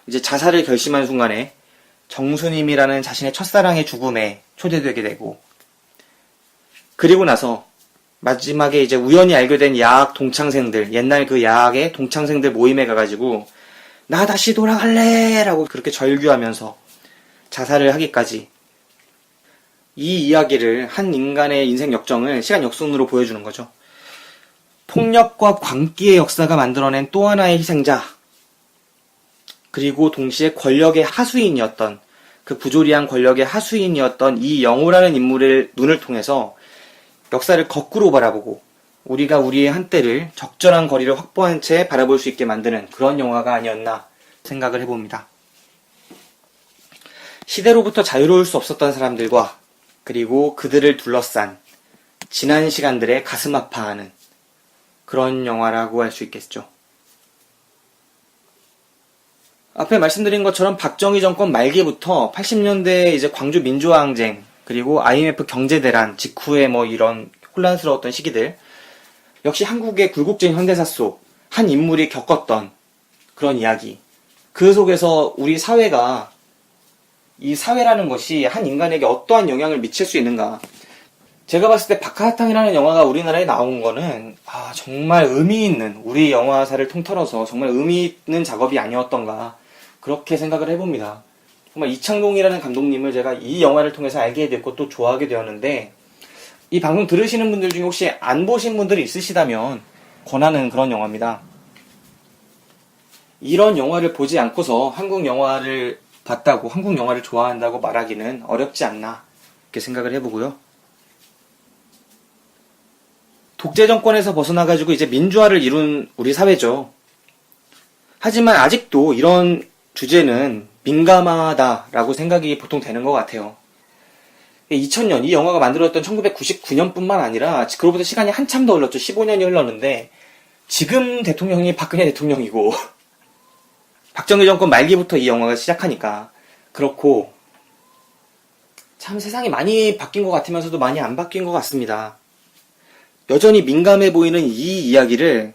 이제 자살을 결심한 순간에 정수님이라는 자신의 첫사랑의 죽음에 초대되게 되고 그리고 나서 마지막에 이제 우연히 알게 된 야학 동창생들 옛날 그 야학의 동창생들 모임에 가가지고 나 다시 돌아갈래 라고 그렇게 절규하면서 자살을 하기까지 이 이야기를 한 인간의 인생 역정을 시간 역순으로 보여주는 거죠. 폭력과 광기의 역사가 만들어낸 또 하나의 희생자 그리고 동시에 권력의 하수인이었던 그 부조리한 권력의 하수인이었던 이 영호라는 인물의 눈을 통해서 역사를 거꾸로 바라보고 우리가 우리의 한때를 적절한 거리를 확보한 채 바라볼 수 있게 만드는 그런 영화가 아니었나 생각을 해봅니다. 시대로부터 자유로울 수 없었던 사람들과 그리고 그들을 둘러싼 지난 시간들의 가슴 아파하는 그런 영화라고 할 수 있겠죠. 앞에 말씀드린 것처럼 박정희 정권 말기부터 80년대 이제 광주 민주화항쟁, 그리고 IMF 경제대란 직후에 뭐 이런 혼란스러웠던 시기들, 역시 한국의 굴곡진 현대사 속 한 인물이 겪었던 그런 이야기. 그 속에서 우리 사회가, 이 사회라는 것이 한 인간에게 어떠한 영향을 미칠 수 있는가. 제가 봤을 때 박하사탕이라는 영화가 우리나라에 나온 거는 정말 의미 있는, 우리 영화사를 통틀어서 정말 의미 있는 작업이 아니었던가, 그렇게 생각을 해봅니다. 정말 이창동이라는 감독님을 제가 이 영화를 통해서 알게 됐고 또 좋아하게 되었는데, 이 방송 들으시는 분들 중에 혹시 안 보신 분들이 있으시다면 권하는 그런 영화입니다. 이런 영화를 보지 않고서 한국 영화를 봤다고, 한국 영화를 좋아한다고 말하기는 어렵지 않나, 이렇게 생각을 해보고요. 독재 정권에서 벗어나가지고 이제 민주화를 이룬 우리 사회죠. 하지만 아직도 이런 주제는 민감하다라고 생각이 보통 되는 것 같아요. 2000년, 이 영화가 만들어졌던 1999년뿐만 아니라 그로부터 시간이 한참 더 흘렀죠. 15년이 흘렀는데 지금 대통령이 박근혜 대통령이고 박정희 정권 말기부터 이 영화가 시작하니까 그렇고, 참 세상이 많이 바뀐 것 같으면서도 많이 안 바뀐 것 같습니다. 여전히 민감해 보이는 이 이야기를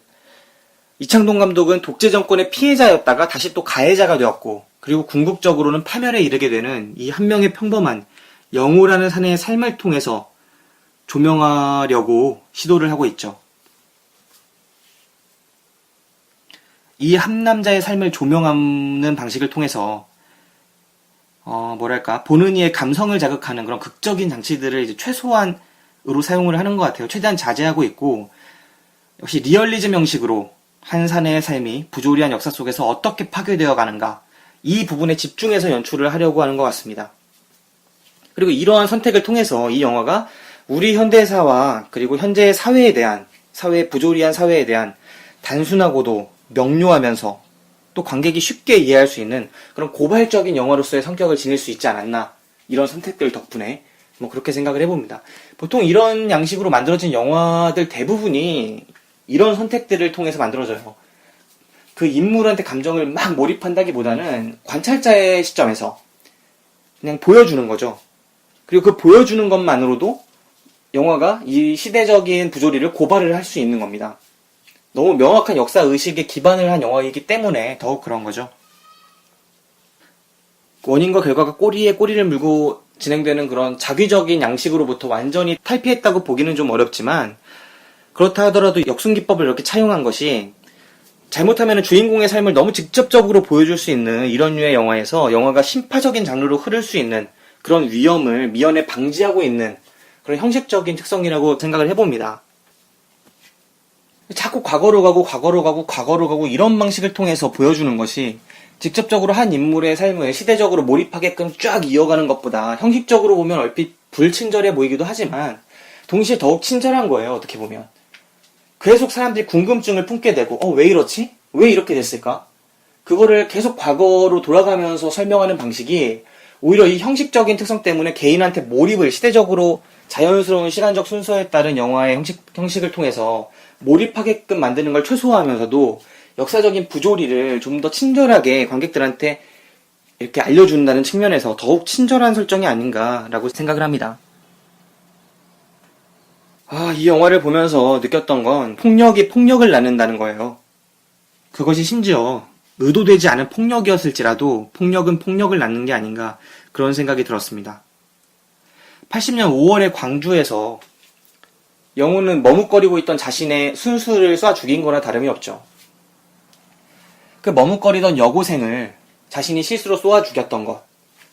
이창동 감독은 독재 정권의 피해자였다가 다시 또 가해자가 되었고, 그리고 궁극적으로는 파멸에 이르게 되는 이 한 명의 평범한 영호라는 사내의 삶을 통해서 조명하려고 시도를 하고 있죠. 이 한 남자의 삶을 조명하는 방식을 통해서 보는 이의 감성을 자극하는 그런 극적인 장치들을 이제 최소한으로 사용을 하는 것 같아요. 최대한 자제하고 있고, 역시 리얼리즘 형식으로 한 사내의 삶이 부조리한 역사 속에서 어떻게 파괴되어 가는가, 이 부분에 집중해서 연출을 하려고 하는 것 같습니다. 그리고 이러한 선택을 통해서 이 영화가 우리 현대사와 그리고 현재의 사회에 대한, 부조리한 사회에 대한 단순하고도 명료하면서 또 관객이 쉽게 이해할 수 있는 그런 고발적인 영화로서의 성격을 지닐 수 있지 않았나, 이런 선택들 덕분에 그렇게 생각을 해봅니다. 보통 이런 양식으로 만들어진 영화들 대부분이 이런 선택들을 통해서 만들어져요. 그 인물한테 감정을 막 몰입한다기보다는 관찰자의 시점에서 그냥 보여주는 거죠. 그리고 그 보여주는 것만으로도 영화가 이 시대적인 부조리를 고발을 할 수 있는 겁니다. 너무 명확한 역사의식에 기반을 한 영화이기 때문에 더욱 그런 거죠. 원인과 결과가 꼬리에 꼬리를 물고 진행되는 그런 자기적인 양식으로부터 완전히 탈피했다고 보기는 좀 어렵지만, 그렇다 하더라도 역순기법을 이렇게 차용한 것이 잘못하면 주인공의 삶을 너무 직접적으로 보여줄 수 있는 이런 류의 영화에서 영화가 심파적인 장르로 흐를 수 있는 그런 위험을 미연에 방지하고 있는 그런 형식적인 특성이라고 생각을 해봅니다. 자꾸 과거로 가고 이런 방식을 통해서 보여주는 것이 직접적으로 한 인물의 삶을 시대적으로 몰입하게끔 쫙 이어가는 것보다 형식적으로 보면 얼핏 불친절해 보이기도 하지만 동시에 더욱 친절한 거예요, 어떻게 보면. 계속 사람들이 궁금증을 품게 되고, 왜 이렇지? 왜 이렇게 됐을까? 그거를 계속 과거로 돌아가면서 설명하는 방식이 오히려 이 형식적인 특성 때문에 개인한테 몰입을, 시대적으로 자연스러운 시간적 순서에 따른 영화의 형식을 통해서 몰입하게끔 만드는 걸 최소화하면서도 역사적인 부조리를 좀 더 친절하게 관객들한테 이렇게 알려준다는 측면에서 더욱 친절한 설정이 아닌가라고 생각을 합니다. 이 영화를 보면서 느꼈던 건 폭력이 폭력을 낳는다는 거예요. 그것이 심지어 의도되지 않은 폭력이었을지라도 폭력은 폭력을 낳는 게 아닌가, 그런 생각이 들었습니다. 80년 5월에 광주에서 영호는 머뭇거리고 있던 자신의 순수를 쏴 죽인 거나 다름이 없죠. 그 머뭇거리던 여고생을 자신이 실수로 쏘아 죽였던 것,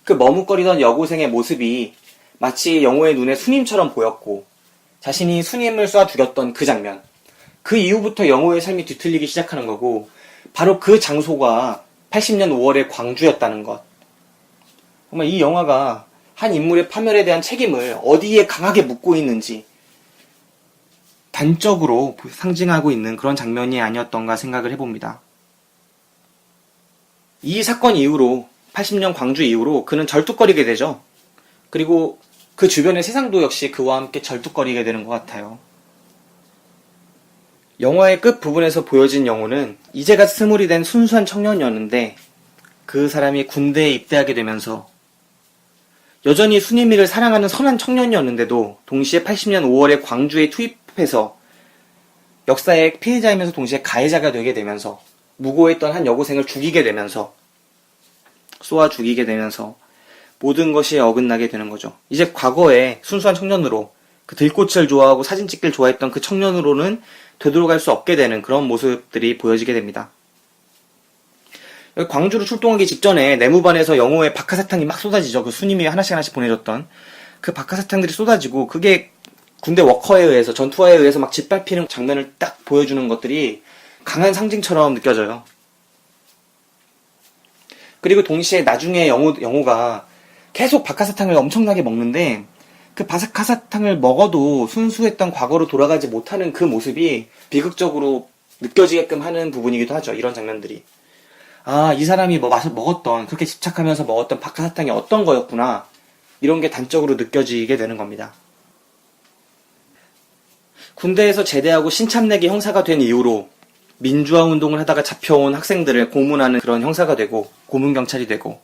그 머뭇거리던 여고생의 모습이 마치 영호의 눈에 순임처럼 보였고, 자신이 순임을 쏴 죽였던 그 장면, 그 이후부터 영호의 삶이 뒤틀리기 시작하는 거고, 바로 그 장소가 80년 5월의 광주였다는 것. 정말 이 영화가 한 인물의 파멸에 대한 책임을 어디에 강하게 묻고 있는지 단적으로 상징하고 있는 그런 장면이 아니었던가 생각을 해봅니다. 이 사건 이후로, 80년 광주 이후로 그는 절뚝거리게 되죠. 그리고 그 주변의 세상도 역시 그와 함께 절뚝거리게 되는 것 같아요. 영화의 끝부분에서 보여진 영호는 이제가 스물이 된 순수한 청년이었는데, 그 사람이 군대에 입대하게 되면서 여전히 순이미를 사랑하는 선한 청년이었는데도 동시에 80년 5월에 광주에 투입해서 역사의 피해자이면서 동시에 가해자가 되게 되면서 무고했던 한 여고생을 죽이게 되면서 쏘아 죽이게 되면서 모든 것이 어긋나게 되는 거죠. 이제 과거에 순수한 청년으로 그 들꽃을 좋아하고 사진 찍기를 좋아했던 그 청년으로는 되돌아갈 수 없게 되는 그런 모습들이 보여지게 됩니다. 여기 광주로 출동하기 직전에 내무반에서 영호의 박하사탕이 막 쏟아지죠. 그 순임이 하나씩 보내줬던 그 박하사탕들이 쏟아지고 그게 군대 워커에 의해서 전투화에 의해서 막 짓밟히는 장면을 딱 보여주는 것들이 강한 상징처럼 느껴져요. 그리고 동시에 나중에 영호가 계속 박하사탕을 엄청나게 먹는데 그 박하사탕을 먹어도 순수했던 과거로 돌아가지 못하는 그 모습이 비극적으로 느껴지게끔 하는 부분이기도 하죠. 이런 장면들이. 아, 이 사람이 먹었던, 그렇게 집착하면서 먹었던 박하사탕이 어떤 거였구나. 이런 게 단적으로 느껴지게 되는 겁니다. 군대에서 제대하고 신참내기 형사가 된 이후로 민주화 운동을 하다가 잡혀온 학생들을 고문하는 그런 형사가 되고, 고문경찰이 되고,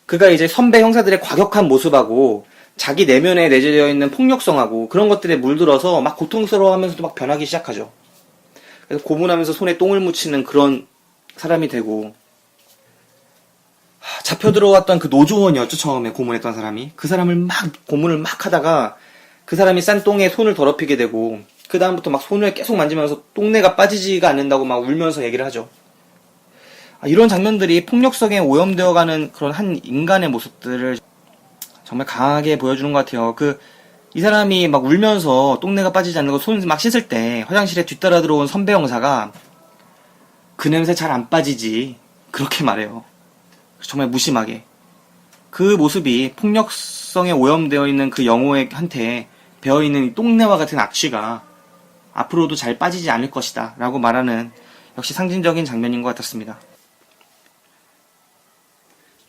그가 이제 선배 형사들의 과격한 모습하고, 자기 내면에 내재되어 있는 폭력성하고, 그런 것들에 물들어서 막 고통스러워 하면서도 막 변하기 시작하죠. 그래서 고문하면서 손에 똥을 묻히는 그런 사람이 되고, 잡혀 들어왔던 그 노조원이었죠. 처음에 고문했던 사람이. 그 사람을 막 고문을 막 하다가 그 사람이 싼 똥에 손을 더럽히게 되고, 그 다음부터 막 손을 계속 만지면서 똥내가 빠지지가 않는다고 막 울면서 얘기를 하죠. 이런 장면들이 폭력성에 오염되어가는 그런 한 인간의 모습들을 정말 강하게 보여주는 것 같아요. 이 사람이 막 울면서 똥내가 빠지지 않는 거 손 막 씻을 때 화장실에 뒤따라 들어온 선배 형사가 그 냄새 잘 안 빠지지. 그렇게 말해요. 정말 무심하게. 그 모습이 폭력성에 오염되어 있는 그 영호한테 배어있는 똥내와 같은 악취가 앞으로도 잘 빠지지 않을 것이다. 라고 말하는 역시 상징적인 장면인 것 같았습니다.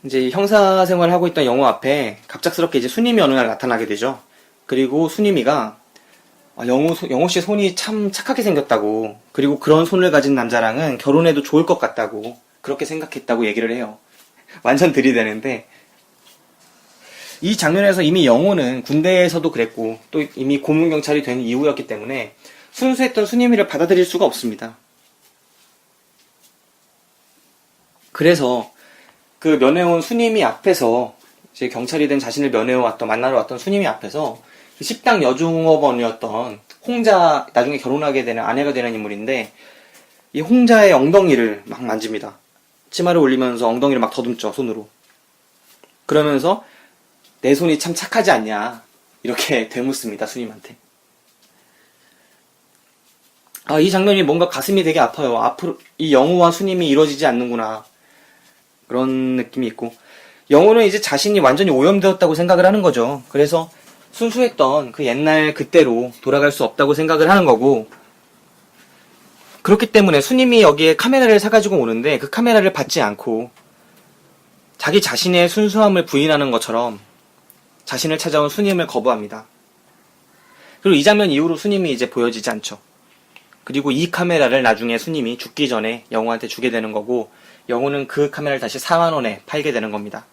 이제 형사 생활을 하고 있던 영호 앞에 갑작스럽게 이제 순임이 어느 날 나타나게 되죠. 그리고 순임이가 영호 씨 손이 참 착하게 생겼다고, 그리고 그런 손을 가진 남자랑은 결혼해도 좋을 것 같다고, 그렇게 생각했다고 얘기를 해요. 완전 들이대는데, 이 장면에서 이미 영호는 군대에서도 그랬고, 또 이미 고문경찰이 된 이후였기 때문에 순수했던 순임이를 받아들일 수가 없습니다. 그래서 그 면회온 순임이 앞에서, 이제 경찰이 된 자신을 만나러 왔던 순임이 앞에서 식당 여중업원이었던 홍자, 나중에 결혼하게 되는 아내가 되는 인물인데, 이 홍자의 엉덩이를 막 만집니다. 치마를 올리면서 엉덩이를 막 더듬죠, 손으로. 그러면서 내 손이 참 착하지 않냐, 이렇게 되묻습니다, 순임한테. 이 장면이 뭔가 가슴이 되게 아파요. 앞으로 이 영호와 순임이 이루어지지 않는구나, 그런 느낌이 있고, 영호는 이제 자신이 완전히 오염되었다고 생각을 하는 거죠. 그래서 순수했던 그 옛날 그때로 돌아갈 수 없다고 생각을 하는 거고, 그렇기 때문에 순임이 여기에 카메라를 사가지고 오는데 그 카메라를 받지 않고 자기 자신의 순수함을 부인하는 것처럼 자신을 찾아온 순임을 거부합니다. 그리고 이 장면 이후로 순임이 이제 보여지지 않죠. 그리고 이 카메라를 나중에 순임이 죽기 전에 영호한테 주게 되는 거고, 영호는 그 카메라를 다시 4만 원에 팔게 되는 겁니다.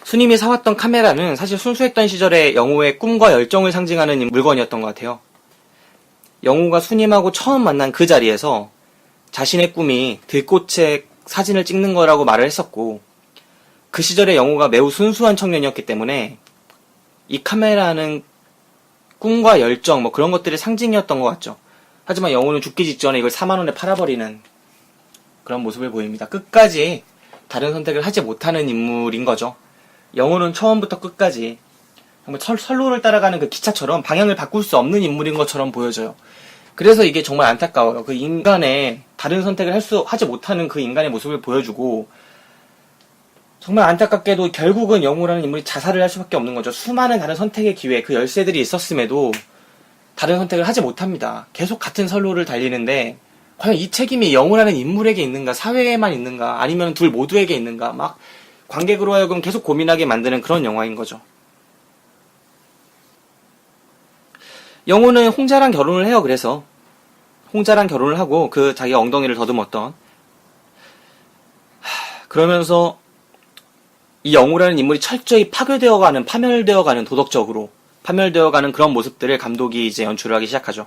순임이 사왔던 카메라는 사실 순수했던 시절의 영호의 꿈과 열정을 상징하는 물건이었던 것 같아요. 영호가 순임하고 처음 만난 그 자리에서 자신의 꿈이 들꽃에 사진을 찍는 거라고 말을 했었고, 그 시절에 영호가 매우 순수한 청년이었기 때문에 이 카메라는 꿈과 열정, 뭐 그런 것들의 상징이었던 것 같죠. 하지만 영호는 죽기 직전에 이걸 4만 원에 팔아버리는 그런 모습을 보입니다. 끝까지 다른 선택을 하지 못하는 인물인 거죠. 영호는 처음부터 끝까지 정말 선로를 따라가는 그 기차처럼 방향을 바꿀 수 없는 인물인 것처럼 보여져요. 그래서 이게 정말 안타까워요. 그 인간의 다른 선택을 하지 못하는 그 인간의 모습을 보여주고, 정말 안타깝게도 결국은 영호라는 인물이 자살을 할 수밖에 없는 거죠. 수많은 다른 선택의 기회, 그 열쇠들이 있었음에도 다른 선택을 하지 못합니다. 계속 같은 선로를 달리는데 과연 이 책임이 영호라는 인물에게 있는가, 사회에만 있는가, 아니면 둘 모두에게 있는가, 막 관객으로 하여금 계속 고민하게 만드는 그런 영화인 거죠. 영호는 홍자랑 결혼을 해요. 그래서 홍자랑 결혼을 하고 그 자기 엉덩이를 더듬었던, 그러면서 이 영호라는 인물이 철저히 파멸되어가는 도덕적으로 파멸되어가는 그런 모습들을 감독이 이제 연출을 하기 시작하죠.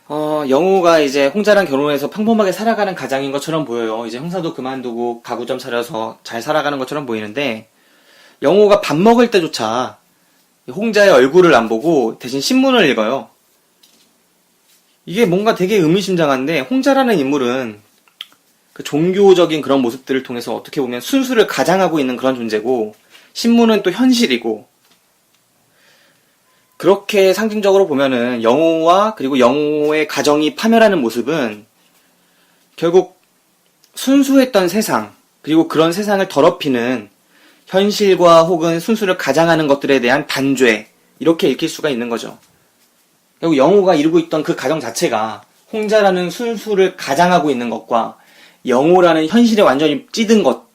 영호가 이제 홍자랑 결혼해서 평범하게 살아가는 가장인 것처럼 보여요. 이제 형사도 그만두고 가구점 차려서 잘 살아가는 것처럼 보이는데, 영호가 밥 먹을 때조차 홍자의 얼굴을 안 보고 대신 신문을 읽어요. 이게 뭔가 되게 의미심장한데, 홍자라는 인물은 그 종교적인 그런 모습들을 통해서 어떻게 보면 순수를 가장하고 있는 그런 존재고, 신문은 또 현실이고, 그렇게 상징적으로 보면은 영호와 그리고 영호의 가정이 파멸하는 모습은 결국 순수했던 세상, 그리고 그런 세상을 더럽히는 현실과 혹은 순수를 가장하는 것들에 대한 단죄, 이렇게 읽힐 수가 있는 거죠. 결국 영호가 이루고 있던 그 가정 자체가 홍자라는 순수를 가장하고 있는 것과 영호라는 현실에 완전히 찌든 것,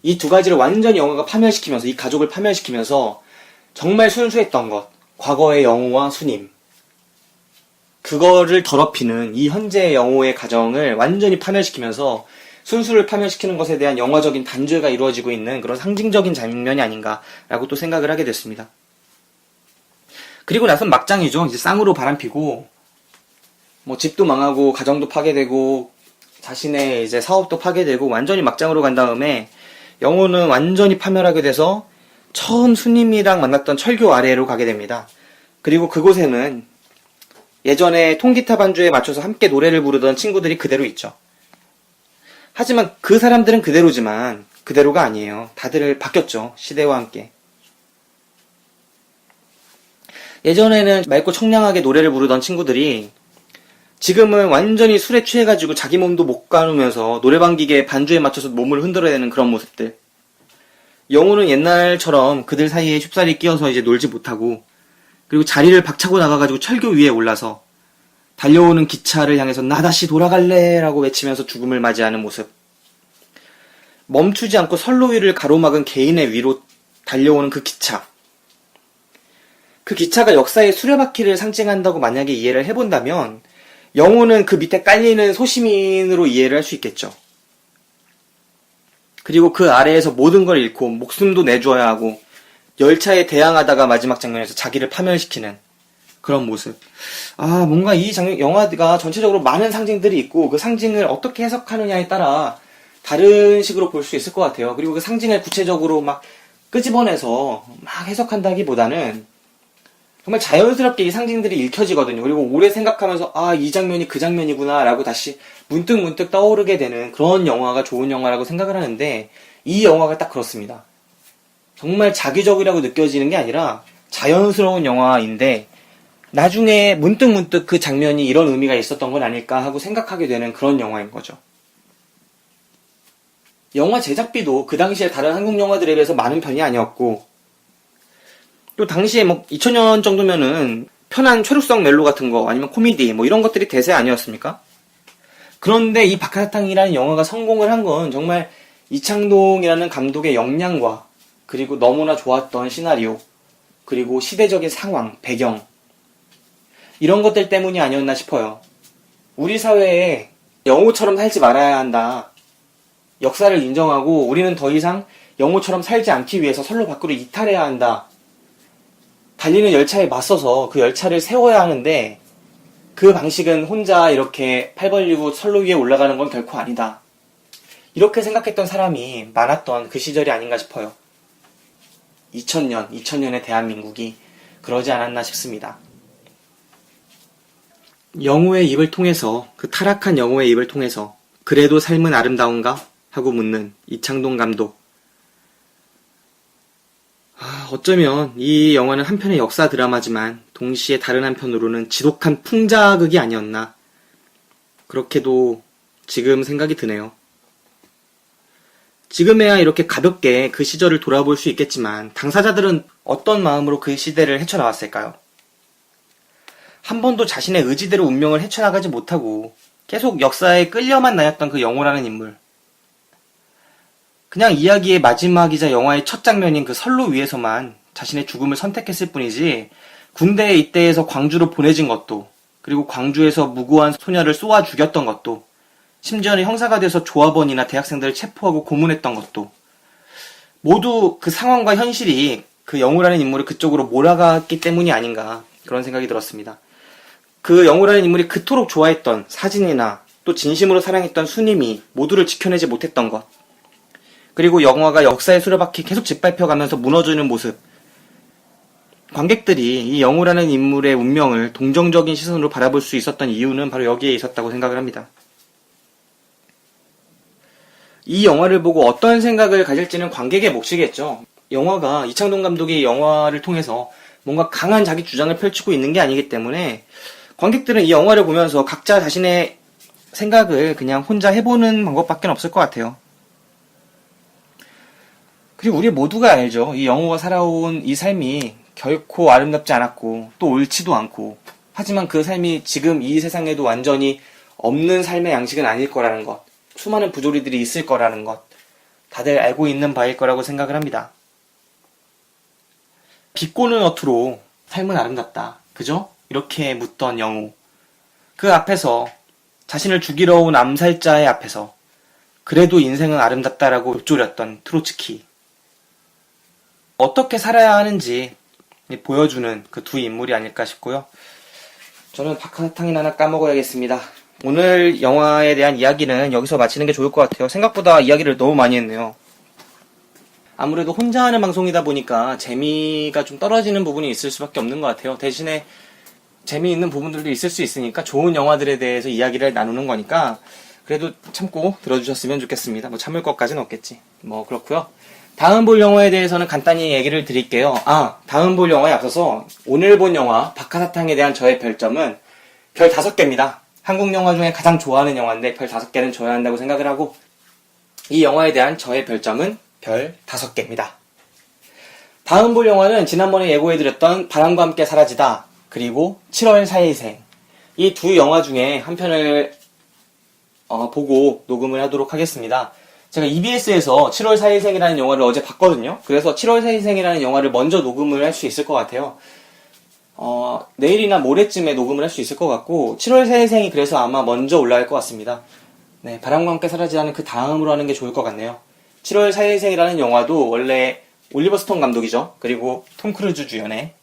이 두 가지를 완전히 영호가 파멸시키면서, 이 가족을 파멸시키면서 정말 순수했던 것, 과거의 영호와 수님, 그거를 더럽히는 이 현재의 영호의 가정을 완전히 파멸시키면서 순수를 파멸시키는 것에 대한 영화적인 단죄가 이루어지고 있는 그런 상징적인 장면이 아닌가라고 또 생각을 하게 됐습니다. 그리고 나선 막장이죠. 이제 쌍으로 바람피고, 집도 망하고, 가정도 파괴되고, 자신의 이제 사업도 파괴되고, 완전히 막장으로 간 다음에, 영호는 완전히 파멸하게 돼서, 처음 수님이랑 만났던 철교 아래로 가게 됩니다. 그리고 그곳에는 예전에 통기타 반주에 맞춰서 함께 노래를 부르던 친구들이 그대로 있죠. 하지만 그 사람들은 그대로지만 그대로가 아니에요. 다들 바뀌었죠. 시대와 함께. 예전에는 맑고 청량하게 노래를 부르던 친구들이 지금은 완전히 술에 취해가지고 자기 몸도 못 가누면서 노래방 기계 반주에 맞춰서 몸을 흔들어대는 그런 모습들. 영호는 옛날처럼 그들 사이에 쉽사리 끼어서 이제 놀지 못하고, 그리고 자리를 박차고 나가가지고 철교 위에 올라서 달려오는 기차를 향해서 나 다시 돌아갈래 라고 외치면서 죽음을 맞이하는 모습. 멈추지 않고 선로 위를 가로막은 개인의 위로 달려오는 그 기차. 그 기차가 역사의 수레바퀴를 상징한다고 만약에 이해를 해본다면, 영호는 그 밑에 깔리는 소시민으로 이해를 할 수 있겠죠. 그리고 그 아래에서 모든 걸 잃고 목숨도 내주어야 하고 열차에 대항하다가 마지막 장면에서 자기를 파멸시키는 그런 모습. 뭔가 이 영화가 전체적으로 많은 상징들이 있고 그 상징을 어떻게 해석하느냐에 따라 다른 식으로 볼 수 있을 것 같아요. 그리고 그 상징을 구체적으로 막 끄집어내서 막 해석한다기보다는 정말 자연스럽게 이 상징들이 읽혀지거든요. 그리고 오래 생각하면서 이 장면이 그 장면이구나 라고 다시 문득 떠오르게 되는 그런 영화가 좋은 영화라고 생각을 하는데, 이 영화가 딱 그렇습니다. 정말 자기적이라고 느껴지는 게 아니라 자연스러운 영화인데 나중에 문득 그 장면이 이런 의미가 있었던 건 아닐까 하고 생각하게 되는 그런 영화인 거죠. 영화 제작비도 그 당시에 다른 한국 영화들에 비해서 많은 편이 아니었고, 또 당시에 2000년 정도면은 편한 최루성 멜로 같은 거 아니면 코미디 이런 것들이 대세 아니었습니까? 그런데 이 박하사탕이라는 영화가 성공을 한 건 정말 이창동이라는 감독의 역량과 그리고 너무나 좋았던 시나리오, 그리고 시대적인 상황, 배경, 이런 것들 때문이 아니었나 싶어요. 우리 사회에 영호처럼 살지 말아야 한다. 역사를 인정하고 우리는 더 이상 영호처럼 살지 않기 위해서 선로 밖으로 이탈해야 한다. 달리는 열차에 맞서서 그 열차를 세워야 하는데 그 방식은 혼자 이렇게 팔 벌리고 선로 위에 올라가는 건 결코 아니다. 이렇게 생각했던 사람이 많았던 그 시절이 아닌가 싶어요. 2000년의 대한민국이 그러지 않았나 싶습니다. 영호의 입을 통해서, 그 타락한 영호의 입을 통해서 그래도 삶은 아름다운가? 하고 묻는 이창동 감독. 어쩌면 이 영화는 한편의 역사 드라마지만 동시에 다른 한편으로는 지독한 풍자극이 아니었나, 그렇게도 지금 생각이 드네요. 지금에야 이렇게 가볍게 그 시절을 돌아볼 수 있겠지만 당사자들은 어떤 마음으로 그 시대를 헤쳐나왔을까요? 한 번도 자신의 의지대로 운명을 헤쳐나가지 못하고 계속 역사에 끌려만 다녔던 그 영호라는 인물. 그냥 이야기의 마지막이자 영화의 첫 장면인 그 선로 위에서만 자신의 죽음을 선택했을 뿐이지, 군대에 입대해서 광주로 보내진 것도, 그리고 광주에서 무고한 소녀를 쏘아 죽였던 것도, 심지어는 형사가 돼서 조합원이나 대학생들을 체포하고 고문했던 것도, 모두 그 상황과 현실이 그 영우라는 인물을 그쪽으로 몰아갔기 때문이 아닌가, 그런 생각이 들었습니다. 그 영우라는 인물이 그토록 좋아했던 사진이나 또 진심으로 사랑했던 수님이 모두를 지켜내지 못했던 것, 그리고 영화가 역사의 수레바퀴 계속 짓밟혀가면서 무너지는 모습, 관객들이 이 영우라는 인물의 운명을 동정적인 시선으로 바라볼 수 있었던 이유는 바로 여기에 있었다고 생각을 합니다. 이 영화를 보고 어떤 생각을 가질지는 관객의 몫이겠죠. 영화가 이창동 감독이 영화를 통해서 뭔가 강한 자기 주장을 펼치고 있는 게 아니기 때문에 관객들은 이 영화를 보면서 각자 자신의 생각을 그냥 혼자 해보는 방법밖에 없을 것 같아요. 그리고 우리 모두가 알죠. 이 영우가 살아온 이 삶이 결코 아름답지 않았고 또 옳지도 않고, 하지만 그 삶이 지금 이 세상에도 완전히 없는 삶의 양식은 아닐 거라는 것, 수많은 부조리들이 있을 거라는 것, 다들 알고 있는 바일 거라고 생각을 합니다. 비꼬는 어투로 삶은 아름답다, 그죠? 이렇게 묻던 영우. 그 앞에서, 자신을 죽이러 온 암살자의 앞에서 그래도 인생은 아름답다라고 읊조렸던 트로츠키. 어떻게 살아야 하는지 보여주는 그 두 인물이 아닐까 싶고요. 저는 박하사탕이나 하나 까먹어야겠습니다. 오늘 영화에 대한 이야기는 여기서 마치는 게 좋을 것 같아요. 생각보다 이야기를 너무 많이 했네요. 아무래도 혼자 하는 방송이다 보니까 재미가 좀 떨어지는 부분이 있을 수밖에 없는 것 같아요. 대신에 재미있는 부분들도 있을 수 있으니까 좋은 영화들에 대해서 이야기를 나누는 거니까 그래도 참고 들어주셨으면 좋겠습니다. 뭐 참을 것까지는 없겠지. 뭐 그렇고요. 다음 볼 영화에 대해서는 간단히 얘기를 드릴게요. 다음 볼 영화에 앞서서 오늘 본 영화 박하사탕에 대한 저의 별점은 별 5개입니다. 한국 영화 중에 가장 좋아하는 영화인데 별 5개는 줘야 한다고 생각을 하고, 이 영화에 대한 저의 별점은 별 5개입니다. 다음 볼 영화는 지난번에 예고해드렸던 바람과 함께 사라지다, 그리고 7월 4일생, 이 두 영화 중에 한 편을 보고 녹음을 하도록 하겠습니다. 제가 EBS에서 7월 4일생이라는 영화를 어제 봤거든요. 그래서 7월 4일생이라는 영화를 먼저 녹음을 할 수 있을 것 같아요. 내일이나 모레쯤에 녹음을 할 수 있을 것 같고, 7월 4일생이 그래서 아마 먼저 올라갈 것 같습니다. 네, 바람과 함께 사라지다는 그 다음으로 하는 게 좋을 것 같네요. 7월 4일생이라는 영화도 원래 올리버 스톤 감독이죠. 그리고 톰 크루즈 주연의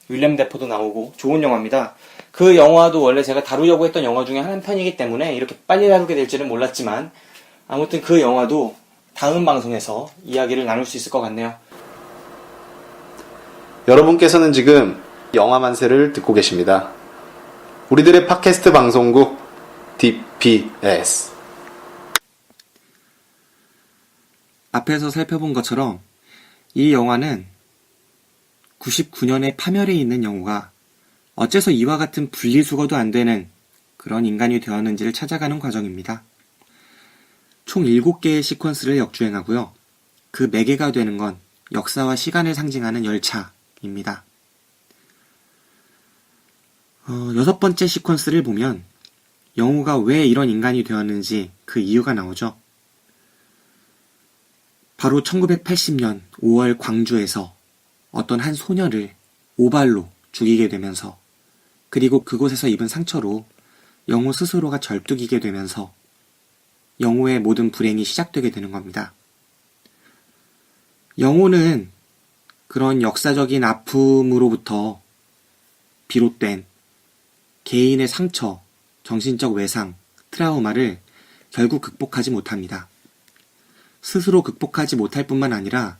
윌리엄 데포도 나오고 좋은 영화입니다. 그 영화도 원래 제가 다루려고 했던 영화 중에 한 편이기 때문에 이렇게 빨리 다루게 될지는 몰랐지만, 아무튼 그 영화도 다음 방송에서 이야기를 나눌 수 있을 것 같네요. 여러분께서는 지금 영화만세를 듣고 계십니다. 우리들의 팟캐스트 방송국 DPS. 앞에서 살펴본 것처럼 이 영화는 99년에 파멸해 있는 영우가 어째서 이와 같은 분리수거도 안 되는 그런 인간이 되었는지를 찾아가는 과정입니다. 총 7개의 시퀀스를 역주행하고요. 그 매개가 되는 건 역사와 시간을 상징하는 열차입니다. 6번째 시퀀스를 보면 영우가 왜 이런 인간이 되었는지 그 이유가 나오죠. 바로 1980년 5월 광주에서 어떤 한 소녀를 오발로 죽이게 되면서, 그리고 그곳에서 입은 상처로 영우 스스로가 절뚝이게 되면서 영우의 모든 불행이 시작되게 되는 겁니다. 영우는 그런 역사적인 아픔으로부터 비롯된 개인의 상처, 정신적 외상, 트라우마를 결국 극복하지 못합니다. 스스로 극복하지 못할 뿐만 아니라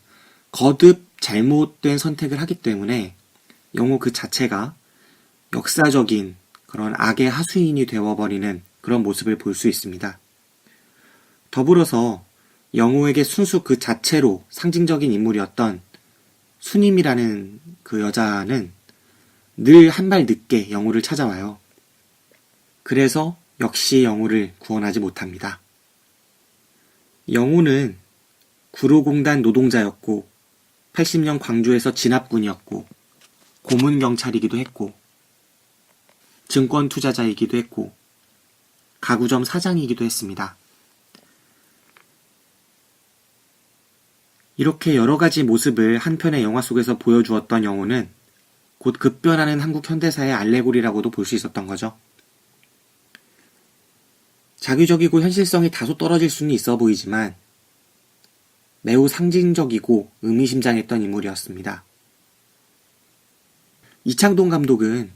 거듭 잘못된 선택을 하기 때문에 영우 그 자체가 역사적인 그런 악의 하수인이 되어버리는 그런 모습을 볼 수 있습니다. 더불어서 영우에게 순수 그 자체로 상징적인 인물이었던 수님이라는 그 여자는 늘 한 발 늦게 영우를 찾아와요. 그래서 역시 영우를 구원하지 못합니다. 영우는 구로공단 노동자였고 80년 광주에서 진압군이었고 고문경찰이기도 했고 증권 투자자이기도 했고 가구점 사장이기도 했습니다. 이렇게 여러 가지 모습을 한 편의 영화 속에서 보여주었던 영우는 곧 급변하는 한국 현대사의 알레고리라고도 볼 수 있었던 거죠. 자기적이고 현실성이 다소 떨어질 수는 있어 보이지만 매우 상징적이고 의미심장했던 인물이었습니다. 이창동 감독은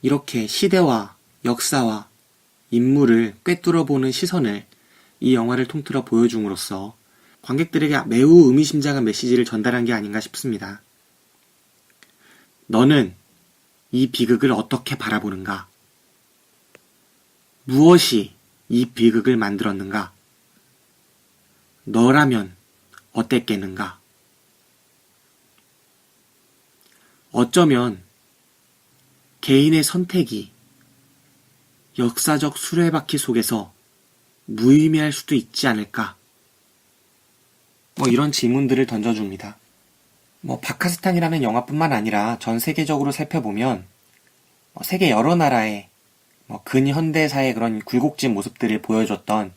이렇게 시대와 역사와 인물을 꿰뚫어보는 시선을 이 영화를 통틀어 보여줌으로써 관객들에게 매우 의미심장한 메시지를 전달한 게 아닌가 싶습니다. 너는 이 비극을 어떻게 바라보는가? 무엇이 이 비극을 만들었는가? 너라면 어땠겠는가? 어쩌면 개인의 선택이 역사적 수레바퀴 속에서 무의미할 수도 있지 않을까? 이런 질문들을 던져줍니다. 바카스탄이라는 영화뿐만 아니라 전 세계적으로 살펴보면 세계 여러 나라의 근현대사의 그런 굴곡진 모습들을 보여줬던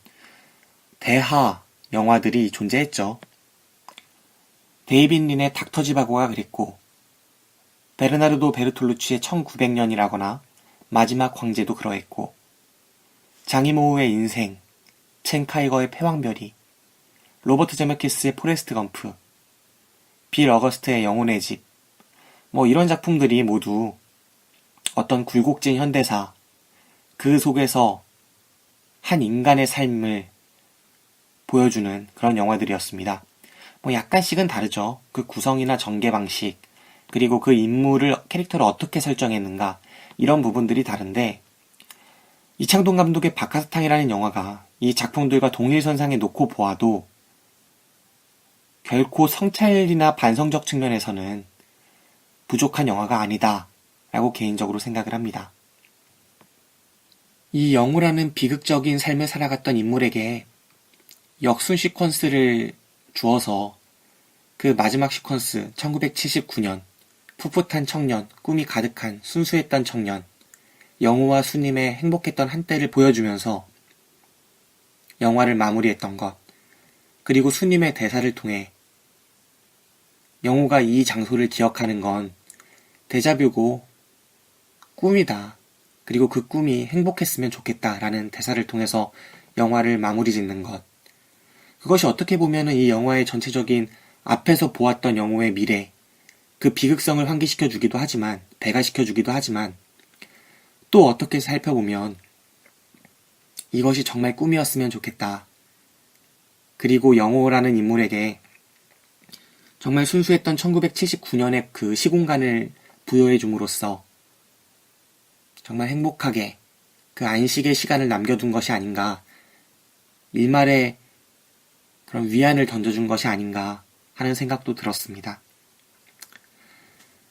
대하 영화들이 존재했죠. 데이빗 린의 닥터 지바고가 그랬고 베르나르도 베르톨루치의 1900년이라거나 마지막 황제도 그러했고 장이모우의 인생, 첸 카이거의 패왕별이, 로버트 제메키스의 포레스트 검프, 빌 어거스트의 영혼의 집, 이런 작품들이 모두 어떤 굴곡진 현대사, 그 속에서 한 인간의 삶을 보여주는 그런 영화들이었습니다. 약간씩은 다르죠. 그 구성이나 전개 방식, 그리고 그 캐릭터를 어떻게 설정했는가, 이런 부분들이 다른데, 이창동 감독의 바카스탕이라는 영화가 이 작품들과 동일선상에 놓고 보아도 결코 성찰이나 반성적 측면에서는 부족한 영화가 아니다 라고 개인적으로 생각을 합니다. 이 영우라는 비극적인 삶을 살아갔던 인물에게 역순 시퀀스를 주어서 그 마지막 시퀀스 1979년 풋풋한 청년, 꿈이 가득한 순수했던 청년, 영우와 수님의 행복했던 한때를 보여주면서 영화를 마무리했던 것, 그리고 수님의 대사를 통해 영우가 이 장소를 기억하는 건 데자뷰고 꿈이다. 그리고 그 꿈이 행복했으면 좋겠다라는 대사를 통해서 영화를 마무리 짓는 것. 그것이 어떻게 보면은 이 영화의 전체적인 앞에서 보았던 영우의 미래, 그 비극성을 환기시켜주기도 하지만, 배가시켜주기도 하지만, 또 어떻게 살펴보면 이것이 정말 꿈이었으면 좋겠다. 그리고 영호라는 인물에게 정말 순수했던 1979년의 그 시공간을 부여해 줌으로써 정말 행복하게 그 안식의 시간을 남겨둔 것이 아닌가, 일말의 그런 위안을 던져준 것이 아닌가 하는 생각도 들었습니다.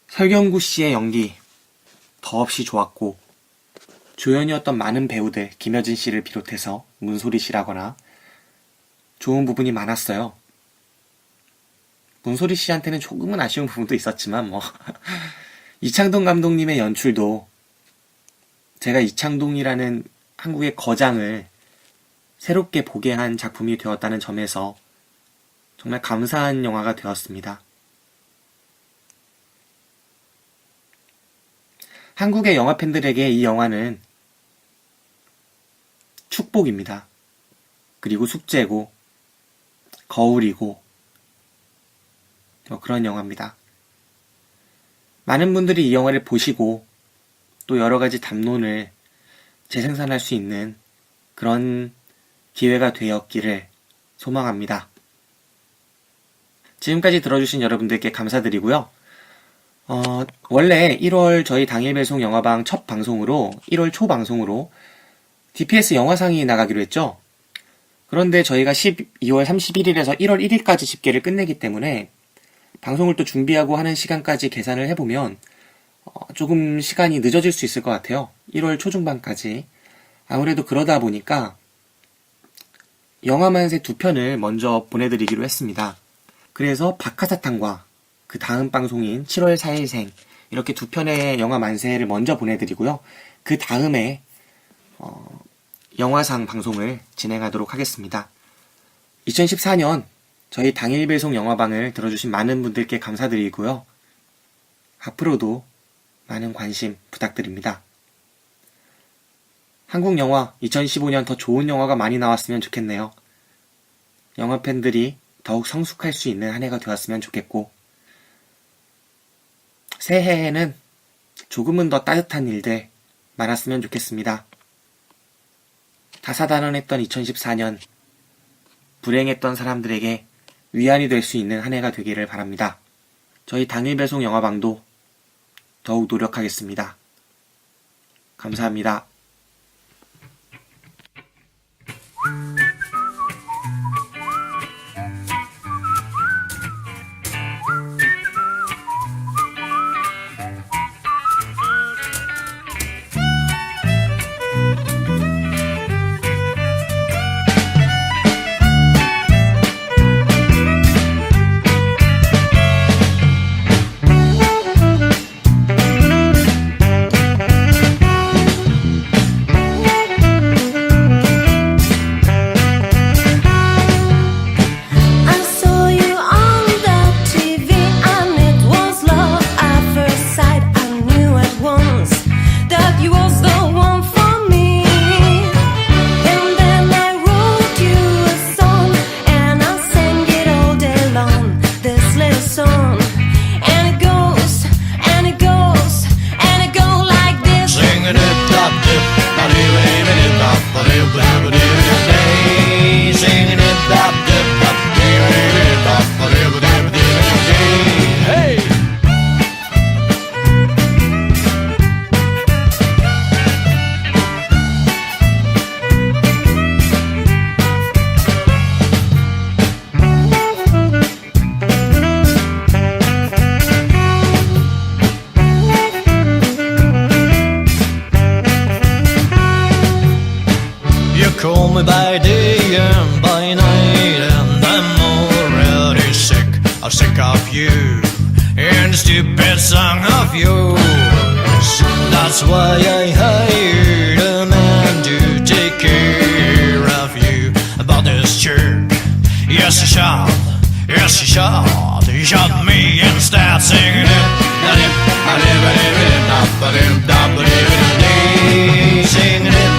설경구 씨의 연기 더없이 좋았고, 조연이었던 많은 배우들, 김여진 씨를 비롯해서 문소리 씨라거나 좋은 부분이 많았어요. 문소리 씨한테는 조금은 아쉬운 부분도 있었지만 이창동 감독님의 연출도 제가 이창동이라는 한국의 거장을 새롭게 보게 한 작품이 되었다는 점에서 정말 감사한 영화가 되었습니다. 한국의 영화 팬들에게 이 영화는 축복입니다. 그리고 숙제고 거울이고 그런 영화입니다. 많은 분들이 이 영화를 보시고 또 여러 가지 담론을 재생산할 수 있는 그런 기회가 되었기를 소망합니다. 지금까지 들어주신 여러분들께 감사드리고요. 원래 1월 저희 당일 배송 영화방 첫 방송으로 1월 초 방송으로 DPS 영화상이 나가기로 했죠. 그런데 저희가 12월 31일에서 1월 1일까지 집계를 끝내기 때문에 방송을 또 준비하고 하는 시간까지 계산을 해보면 조금 시간이 늦어질 수 있을 것 같아요. 1월 초중반까지. 아무래도 그러다 보니까 영화만세 2편을 먼저 보내드리기로 했습니다. 그래서 박하사탕과 그 다음 방송인 7월 4일생 이렇게 2편의 영화 만세를 먼저 보내드리고요. 그 다음에 영화상 방송을 진행하도록 하겠습니다. 2014년 저희 당일 배송 영화방을 들어주신 많은 분들께 감사드리고요. 앞으로도 많은 관심 부탁드립니다. 한국 영화 2015년 더 좋은 영화가 많이 나왔으면 좋겠네요. 영화 팬들이 더욱 성숙할 수 있는 한 해가 되었으면 좋겠고, 새해에는 조금은 더 따뜻한 일들 많았으면 좋겠습니다. 다사다난했던 2014년, 불행했던 사람들에게 위안이 될 수 있는 한 해가 되기를 바랍니다. 저희 당일 배송 영화방도 더욱 노력하겠습니다. 감사합니다. I saw you on the TV and it was love at first sight. I knew at once that you was the one for me. And then I wrote you a song and I sang it all day long. This little song, and it goes, and it goes, and it goes like this. Sing it up, dip, a dip, it up, a dip, a dip, sing it up, dip, it up, a dip, hey. You call me by day and by night, and I'm already sick of you and the stupid song of yours. That's why I hired a man to take care of you. About this jerk, yes he shot, yes he shot. He shot me instead, singing it. Singing it.